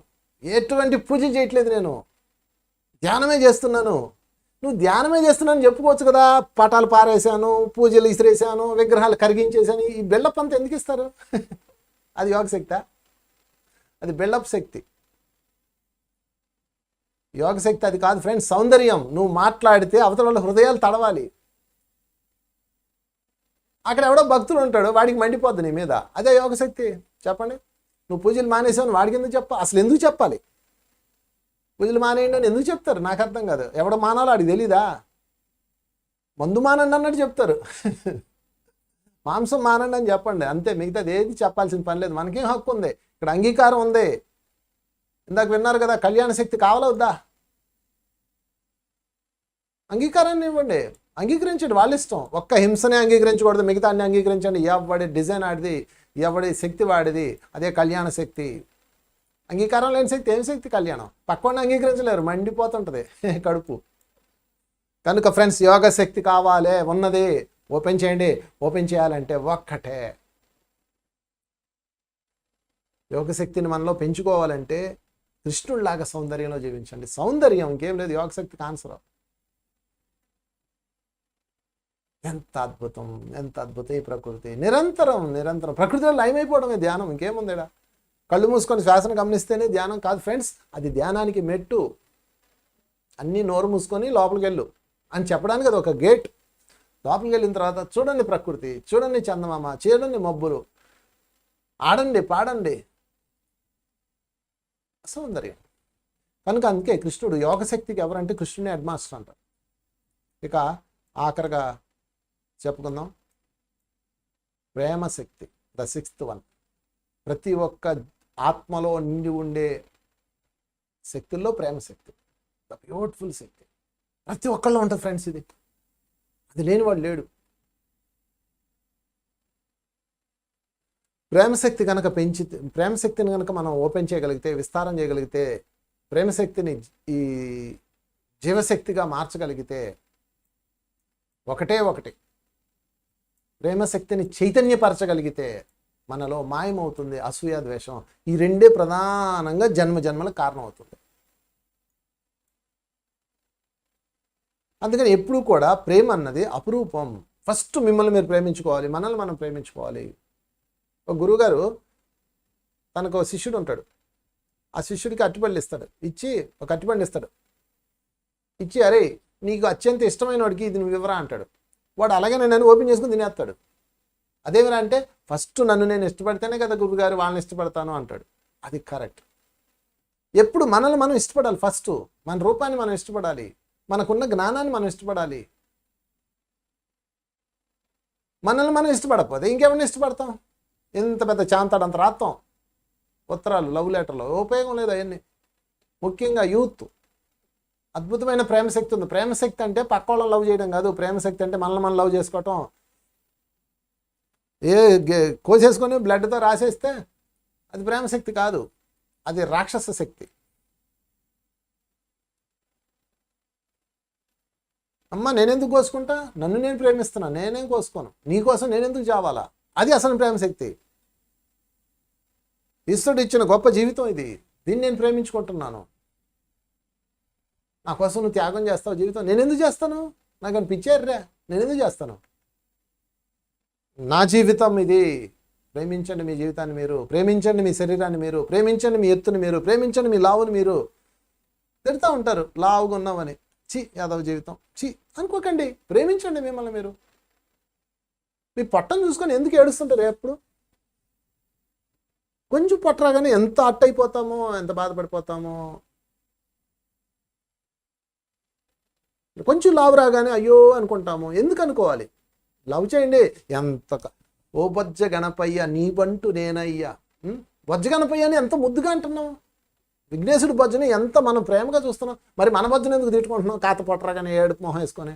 ఎటువంటి పూజ చేయట్లేదు, నేను ధ్యానమే చేస్తున్నాను. నువ్వు ధ్యానమే చేస్తున్నాను చెప్పుకోవచ్చు కదా. పటాలు పారేసాను, పూజలు ఇసిరేసాను, విగ్రహాలు కరిగించేసాను. ఈ బిల్డప్ అంతా ఎందుకు ఇస్తారు? అది యోగశక్తి? అది బిల్డప్ శక్తి. యోగశక్తి అది కాదు ఫ్రెండ్స్. సౌందర్యం. నువ్వు మాట్లాడితే అవతల వాళ్ళ హృదయాలు తడవాలి. అక్కడ ఎవడో భక్తుడు ఉంటాడు, వాడికి మండిపోద్ది నీ మీద. అదే యోగశక్తి. చెప్పండి, నువ్వు పూజలు మానేసావు వాడికి ఎందుకు అసలు ఎందుకు చెప్పాలి? పూజలు మానేయండి అని ఎందుకు చెప్తారు? నాకు అర్థం కాదు. ఎవడ మానాలో ఆడికి తెలీదా? మందు మానండి అన్నట్టు చెప్తారు. మాంసం మానండి అని చెప్పండి అంతే, మిగతాది ఏది చెప్పాల్సిన పని లేదు. మనకేం హక్కు ఉంది? ఇక్కడ అంగీకారం ఉంది. ఇందాక విన్నారు కదా, కళ్యాణ శక్తి కావాలా వద్దా? అంగీకారాన్ని ఇవ్వండి, అంగీకరించండి, వాళ్ళ ఇష్టం. ఒక్క హింసనే అంగీకరించకూడదు, మిగతా అన్ని అంగీకరించండి. ఎవడి డిజైన్ ఆడిది, ఎవడి శక్తి వాడిది, అదే కళ్యాణ శక్తి. అంగీకారం లేని శక్తి ఏం శక్తి? కళ్యాణం. పక్కవాడిని అంగీకరించలేరు, మండిపోతుంటుంది కడుపు. కనుక ఫ్రెండ్స్, యోగ శక్తి కావాలి, ఉన్నది. ఓపెన్ చేయండి. ఓపెన్ చేయాలంటే ఒక్కటే, యోగ శక్తిని మనలో పెంచుకోవాలంటే కృష్ణుడిలాగా సౌందర్యంలో జీవించండి. సౌందర్యం ఇంకేం లేదు, యోగ శక్తికి ఆన్సర్. ఎంత అద్భుతం, ఎంత అద్భుతం ఈ ప్రకృతి. నిరంతరం నిరంతరం ప్రకృతిలో లయమైపోవడమే ధ్యానం, ఇంకేముందిడా? కళ్ళు మూసుకొని శ్వాసను గమనిస్తేనే ధ్యానం కాదు ఫ్రెండ్స్, అది ధ్యానానికి మెట్టు. అన్నీ నోరు మూసుకొని లోపలికి వెళ్ళు అని చెప్పడానికి అది ఒక గేట్. లోపలికి వెళ్ళిన తర్వాత చూడండి ప్రకృతి, చూడండి చందమామ, చూడండి మబ్బులు, ఆడండి, పాడండి, సౌందర్యం. కనుక అందుకే కృష్ణుడు యోగశక్తికి ఎవరంటే కృష్ణుని హెడ్ మాస్టర్ అంటారు. ఇక ఆఖరిగా చెప్పుకుందాం, ప్రేమశక్తి, ద 6th వన్. ప్రతి ఒక్క ఆత్మలో నిండి ఉండే శక్తుల్లో ప్రేమశక్తి ద బ్యూటిఫుల్ శక్తి ప్రతి ఒక్కళ్ళు ఉంటుంది ఫ్రెండ్స్. ఇది అది లేనివాడు లేడు. ప్రేమశక్తి కనుక ప్రేమశక్తిని కనుక మనం ఓపెన్ చేయగలిగితే, విస్తారం చేయగలిగితే, ప్రేమశక్తిని ఈ జీవశక్తిగా మార్చగలిగితే, ఒకటే ఒకటి ప్రేమశక్తిని చైతన్యపరచగలిగితే మనలో మాయమవుతుంది అసూయ, ద్వేషం. ఈ రెండే ప్రధానంగా జన్మ జన్మలకు కారణం అవుతుంది. అందుకని ఎప్పుడు కూడా ప్రేమ అన్నది అపురూపం. ఫస్ట్ మిమ్మల్ని మీరు ప్రేమించుకోవాలి, మనల్ని మనం ప్రేమించుకోవాలి. ఒక గురువుగారు తనకు ఒక శిష్యుడు ఉంటాడు. ఆ శిష్యుడికి అట్టిపళ్ళు ఇస్తాడు. ఇచ్చి ఒక అట్టిపండు ఇస్తాడు. ఇచ్చి, అరే నీకు అత్యంత ఇష్టమైన వాడికి ఇది నువ్వు ఇవ్వరా అంటాడు. వాడు అలాగే నన్ను ఓపెన్ చేసుకుని తినేస్తాడు. అదేమిరా అంటే, ఫస్ట్ నన్ను నేను ఇష్టపడితేనే కదా గురుగారు వాళ్ళని ఇష్టపడతాను అంటాడు. అది కరెక్ట్. ఎప్పుడు మనల్ని మనం ఇష్టపడాలి. ఫస్ట్ మన రూపాన్ని మనం ఇష్టపడాలి, మనకున్న జ్ఞానాన్ని మనం ఇష్టపడాలి. మనల్ని మనం ఇష్టపడకపోతే ఇంకెవరిని ఇష్టపడతాం? ఎంత పెద్ద చాంతాడు అంత రాస్తాం, ఉత్తరాలు, లవ్ లెటర్లు, ఉపయోగం లేదు అవన్నీ. ముఖ్యంగా యూత్ అద్భుతమైన ప్రేమశక్తి ఉంది. ప్రేమశక్తి అంటే పక్క వాళ్ళని లవ్ చేయడం కాదు. ప్రేమశక్తి అంటే మనల్ని మనం లవ్ చేసుకోవటం. కోసేసుకొని బ్లడ్తో రాసేస్తే అది ప్రేమశక్తి కాదు, అది రాక్షస శక్తి. అమ్మ నేనెందుకు కోసుకుంటా? నన్ను నేను ప్రేమిస్తున్నా, నేనేం కోసుకోను, నీకోసం నేనెందుకు చావాలా? అది అసలు ప్రేమశక్తి. ఈశ్వరుడు ఇచ్చిన గొప్ప జీవితం ఇది, దీన్ని నేను ప్రేమించుకుంటున్నాను. నా కోసం నువ్వు త్యాగం చేస్తావు జీవితం, నేనెందుకు చేస్తాను? నాకు అనిపించారురా, నేనెందుకు చేస్తాను? నా జీవితం ఇది. ప్రేమించండి మీ జీవితాన్ని మీరు, ప్రేమించండి మీ శరీరాన్ని మీరు, ప్రేమించండి మీ ఎత్తుని మీరు, ప్రేమించండి మీ లావుని మీరు. తిడతా ఉంటారు లావుగా ఉన్నామని, చి యాదవ జీవితం, చి అనుకోకండి. ప్రేమించండి మిమ్మల్ని మీరు. మీ పొట్టను చూసుకొని ఎందుకు ఏడుస్తుంటారు ఎప్పుడు? కొంచెం పొట్టరాగానే ఎంత అట్టయిపోతామో, ఎంత బాధపడిపోతామో. కొంచెం లావు రాగానే అయ్యో అనుకుంటాము. ఎందుకు అనుకోవాలి? లవ్ చేయండి. ఎంత ఓ బొజ్జ గణపయ్య నీ బంటు నేనయ్యా. బొజ్జ గణపయ్య అని ఎంత ముద్దుగా అంటున్నాం. విఘ్నేశుడి బొజ్జని ఎంత మనం ప్రేమగా చూస్తున్నాం. మరి మన బొజ్జను ఎందుకు తిట్టుకుంటున్నాం? కాత పొట్టరాగానే ఏడుపు మొహం వేసుకొని,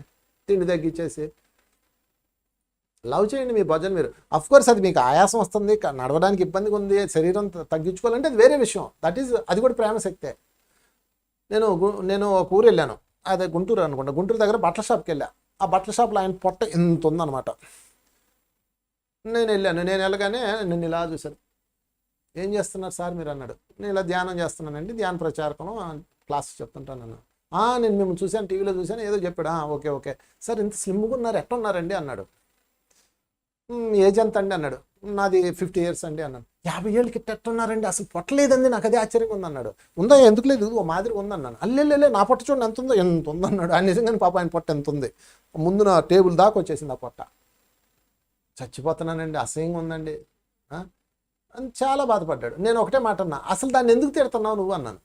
తిండి తగ్గించేసి. లవ్ చేయండి మీ బొజ్జను మీరు. అఫ్కోర్స్ అది మీకు ఆయాసం వస్తుంది, నడవడానికి ఇబ్బందిగా ఉంది, శరీరం తగ్గించుకోవాలంటే అది వేరే విషయం. అది కూడా ప్రేమశక్తే. నేను ఒక ఊరు వెళ్ళాను, అదే గుంటూరు అనుకుంటా. గుంటూరు దగ్గర బట్టల షాప్కి వెళ్ళా. ఆ బట్టల షాప్లో ఆయన పొట్ట ఎంత ఉందన్నమాట. నేను వెళ్ళగానే నేను ఇలా చూశాను. ఏం చేస్తున్నారు సార్ మీరు అన్నాడు. నేను ఇలా ధ్యానం చేస్తున్నానండి, ధ్యాన ప్రచారకం క్లాస్ చెప్తుంటాను అన్న. నేను మిమ్మల్ని చూశాను, టీవీలో చూశాను, ఏదో చెప్పాడు. ఓకే సార్ ఇంత స్లిమ్గా ఉన్నారు, ఎట్లా ఉన్నారండి అన్నాడు. ఏజ్ ఎంత అండి అన్నాడు. నాది 50 years అండి అన్నాను. 50 ఏళ్ళకి ఎట్టున్నారండి, అసలు పొట్టలేదండి, నాకు అదే ఆశ్చర్యంగా ఉందన్నాడు. ఉందా? ఎందుకు లేదు, ఓ మాదిరిగా ఉందన్నాను. అల్లెల్లే నా పొట్ట చూడండి ఎంత ఉందో, ఎంత ఉందన్నాడు. ఆయన నిజంగానే పాప ఆయన పొట్ట ఎంత ఉంది, ముందు నా టేబుల్ దాకా వచ్చేసింది ఆ పొట్ట. చచ్చిపోతున్నానండి, అసహ్యంగా ఉందండి అని చాలా బాధపడ్డాడు. నేను ఒకటే మాట అన్నా, అసలు దాన్ని ఎందుకు తిడుతున్నావు నువ్వు అన్నాను.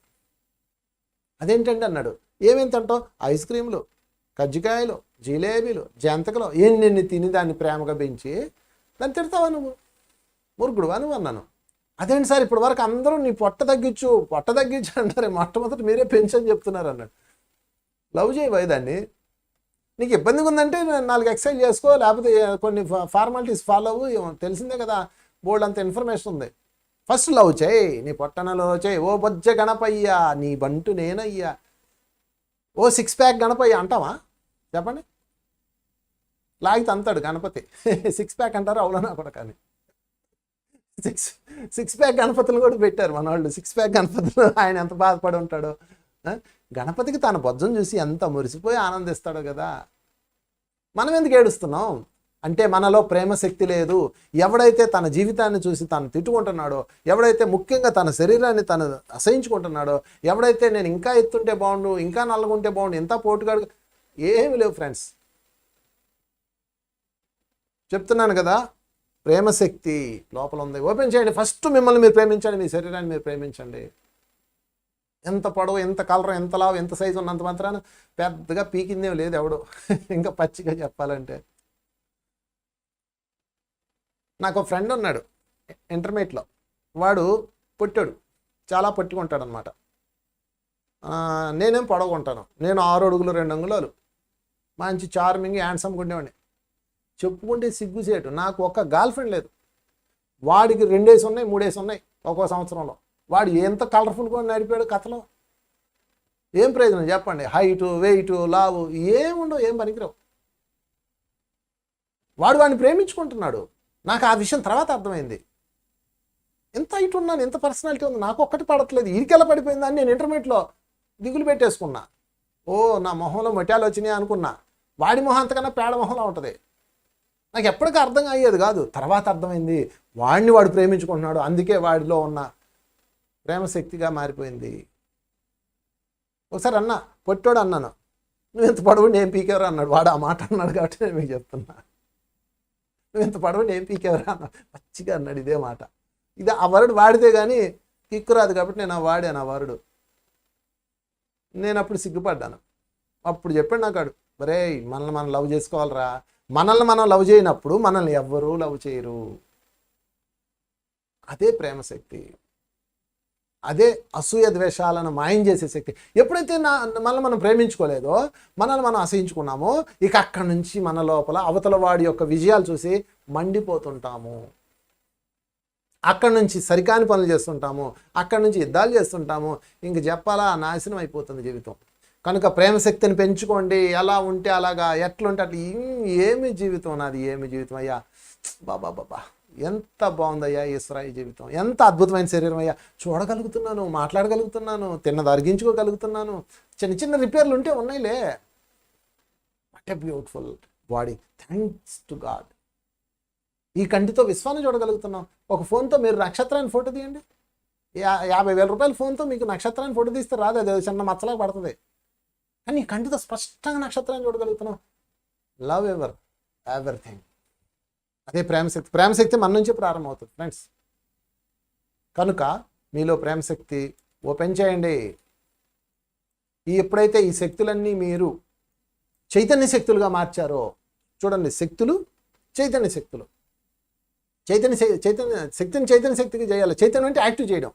అదేంటండి అన్నాడు. ఏమేమి తింటావు? ఐస్ క్రీములు, కజ్జికాయలు, జిలేబీలు, జంతకలు ఎన్ని తిని దాన్ని ప్రేమగా పెంచి దాన్ని తిడతావా నువ్వు? మురుగుడువా నువ్వు అన్నాను. అదేంటి సార్ ఇప్పటి వరకు అందరూ నీ పొట్ట తగ్గించు అంటారే, మొట్టమొదటి మీరే పెంచని చెప్తున్నారు అన్నాడు. లవ్ చేయబోయే దాన్ని. నీకు ఇబ్బందిగా ఉందంటే 4 ఎక్సర్సైజ్ చేసుకో, లేకపోతే కొన్ని ఫార్మాలిటీస్ ఫాలో అవ్వు. తెలిసిందే కదా, బోల్డ్ అంత ఇన్ఫర్మేషన్ ఉంది. ఫస్ట్ లవ్ చేయి, నీ పొట్టన లవ్ చేయి. ఓ బొజ్జ గణపయ్యా నీ బంటు నేనయ్యా, ఓ 6 ప్యాక్ గణపయ్య అంటావా చెప్పండి? లాగితే అంతాడు గణపతి. 6 ప్యాక్ అంటారు, అవునా కూడా. కానీ 6 ప్యాక్ గణపతులు కూడా పెట్టారు మన వాళ్ళు. 6 ప్యాక్ గణపతులు ఆయన ఎంత బాధపడి ఉంటాడో. గణపతికి తన బొజ్జను చూసి ఎంత మురిసిపోయి ఆనందిస్తాడో కదా. మనం ఎందుకు ఏడుస్తున్నాం అంటే మనలో ప్రేమ శక్తి లేదు. ఎవడైతే తన జీవితాన్ని చూసి తను తిట్టుకుంటున్నాడో, ఎవడైతే ముఖ్యంగా తన శరీరాన్ని తను అసహించుకుంటున్నాడో, ఎవడైతే నేను ఇంకా ఎత్తుంటే బాగుండు, ఇంకా నల్లగుంటే బాగుండు, ఎంత పోటుగాడు, ఏమి లేవు ఫ్రెండ్స్. చెప్తున్నాను కదా, ప్రేమ శక్తి లోపల ఉంది. ఓపెన్ చేయండి. ఫస్ట్ మిమ్మల్ని మీరు ప్రేమించండి, మీ శరీరాన్ని మీరు ప్రేమించండి. ఎంత పొడవు, ఎంత కలర్, ఎంత లావు, ఎంత సైజు ఉన్నంత మాత్రాన పెద్దగా పీకిందేం లేదు ఎవడు. ఇంకా పచ్చిగా చెప్పాలంటే, నాకు ఒక ఫ్రెండ్ ఉన్నాడు ఇంటర్మీడియట్లో. వాడు పొట్టాడు, చాలా పట్టుకుంటాడు అనమాట. నేనేం పొడవుకుంటాను. నేను 6 అడుగులు 2 అంగుళాలు, మంచి చార్మింగ్ హ్యాండ్సమ్గా ఉండేవాడిని. చెప్పుకుంటే సిగ్గుసేటు. నాకు ఒక్క గర్ల్ ఫ్రెండ్ లేదు. వాడికి 2 ఏసి ఉన్నాయి, 3 ఏసి ఉన్నాయి ఒక్కో సంవత్సరంలో. వాడు ఎంత కలర్ఫుల్గా నడిపాడు కథలో. ఏం ప్రయోజనం చెప్పండి? హైటు, వెయిటు, లావు ఏముండవు, ఏం పనికిరావు. వాడిని ప్రేమించుకుంటున్నాడు. నాకు ఆ విషయం తర్వాత అర్థమైంది. ఎంత హైట్ ఉన్నాను, ఎంత పర్సనాలిటీ ఉంది, నాకు ఒక్కటి పడట్లేదు. ఈడికెలా పడిపోయిందని నేను ఇంటర్మీడియట్లో దిగులు పెట్టేసుకున్నా. ఓ నా మొహంలో మొట్యాలు వచ్చినాయి అనుకున్నా. వాడి మొహం అంతకన్నా పేడ మొహంలో ఉంటుంది. నాకు ఎప్పటికీ అర్థం అయ్యేది కాదు. తర్వాత అర్థమైంది, వాడు ప్రేమించుకుంటున్నాడు, అందుకే వాడిలో ఉన్న ప్రేమ శక్తిగా మారిపోయింది. ఒకసారి అన్నా, పొట్టోడు అన్నాను, నువ్వు ఎంత పొడవు నేను పీకేవరా అన్నాడు. వాడు ఆ మాట అన్నాడు కాబట్టి నేను మీకు చెప్తున్నా. నువ్వు ఎంత పొడవు నేను పీకేవరా అన్నాడు. పచ్చిగా అన్నాడు ఇదే మాట. ఇది ఆ వరుడు వాడితే కానీ కిక్కు రాదు కాబట్టి నేను వాడాను ఆ వరుడు. నేను అప్పుడు సిగ్గుపడ్డాను. అప్పుడు చెప్పాడు నాకు, మరే మనల్ని మనం లవ్ చేసుకోవాలరా. మనల్ని మనం లవ్ చేయనప్పుడు మనల్ని ఎవ్వరూ లవ్ చేయరు. అదే ప్రేమ శక్తి, అదే అసూయ ద్వేషాలను మాయం చేసే శక్తి. ఎప్పుడైతే మనల్ని మనం ప్రేమించుకోలేదో, మనల్ని మనం అసహించుకున్నామో, ఇక అక్కడి నుంచి మన లోపల అవతల వాడి యొక్క విజయాలు చూసి మండిపోతుంటాము. అక్కడి నుంచి సరికాని పనులు చేస్తుంటాము, అక్కడి నుంచి యుద్ధాలు చేస్తుంటాము. ఇంక చెప్పాలా, నాశనం అయిపోతుంది జీవితం. కనుక ప్రేమ శక్తిని పెంచుకోండి. ఎలా ఉంటే అలాగా, ఎట్లుంటే అట్లా. ఏమి జీవితం నాది, ఏమి జీవితం అయ్యా. బాబా ఎంత బాగుందయ్యా ఈశ్వరాయి జీవితం. ఎంత అద్భుతమైన శరీరం అయ్యా. చూడగలుగుతున్నాను, మాట్లాడగలుగుతున్నాను, తిన్నది అరిగించుకోగలుగుతున్నాను. చిన్న చిన్న రిపేర్లు ఉంటే ఉన్నాయిలే. What a beautiful body, thanks to God. ఈ కంటితో విశ్వాన్ని చూడగలుగుతున్నాం. ఒక ఫోన్తో మీరు నక్షత్రాన్ని ఫోటో తీయండి. 50,000 రూపాయల ఫోన్తో మీకు నక్షత్రాన్ని ఫోటో తీస్తే రాదు, అది చిన్న మచ్చలా పడుతుంది. కానీ ఈ కంటితో స్పష్టంగా నక్షత్రాన్ని చూడగలుగుతున్నాం. Love everything. అదే ప్రేమశక్తి. ప్రేమశక్తి మన నుంచి ప్రారంభమవుతుంది ఫ్రెండ్స్. కనుక మీలో ప్రేమశక్తి ఓపెన్ చేయండి. ఎప్పుడైతే ఈ శక్తులన్నీ మీరు చైతన్య శక్తులుగా మార్చారో, చూడండి, శక్తులు చైతన్య శక్తులు. శక్తిని చైతన్య శక్తికి చేయాలి. చైతన్యం అంటే యాక్టివ్ చేయడం.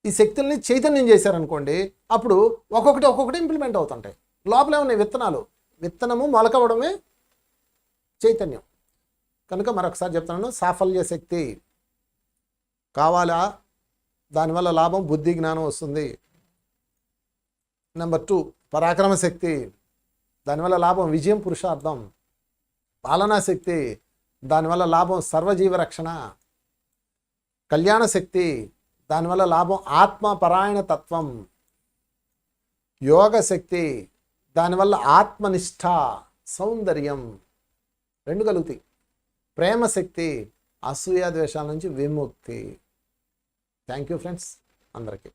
ఈ శక్తుల్ని చైతన్యం చేశారనుకోండి, అప్పుడు ఒక్కొక్కటి ఇంప్లిమెంట్ అవుతుంటాయి. లోపల ఏమున్నాయి? విత్తనము మొలకవడమే చైతన్యం. కనుక మరొకసారి చెప్తున్నాను, సాఫల్య శక్తి కావాలా, దానివల్ల లాభం బుద్ధి జ్ఞానం వస్తుంది. నెంబర్ 2 పరాక్రమ శక్తి, దానివల్ల లాభం విజయం పురుషార్థం. పాలనా శక్తి, దానివల్ల లాభం సర్వజీవ రక్షణ. కళ్యాణ శక్తి, దానివల్ల లాభం ఆత్మపరాయణ తత్వం. యోగ శక్తి, దానివల్ల ఆత్మనిష్ట సౌందర్యం 2 కలుగుతాయి. ప్రేమ శక్తి, అసూయ ద్వేషాల నుంచి విముక్తి. థ్యాంక్ యూ ఫ్రెండ్స్ అందరికీ.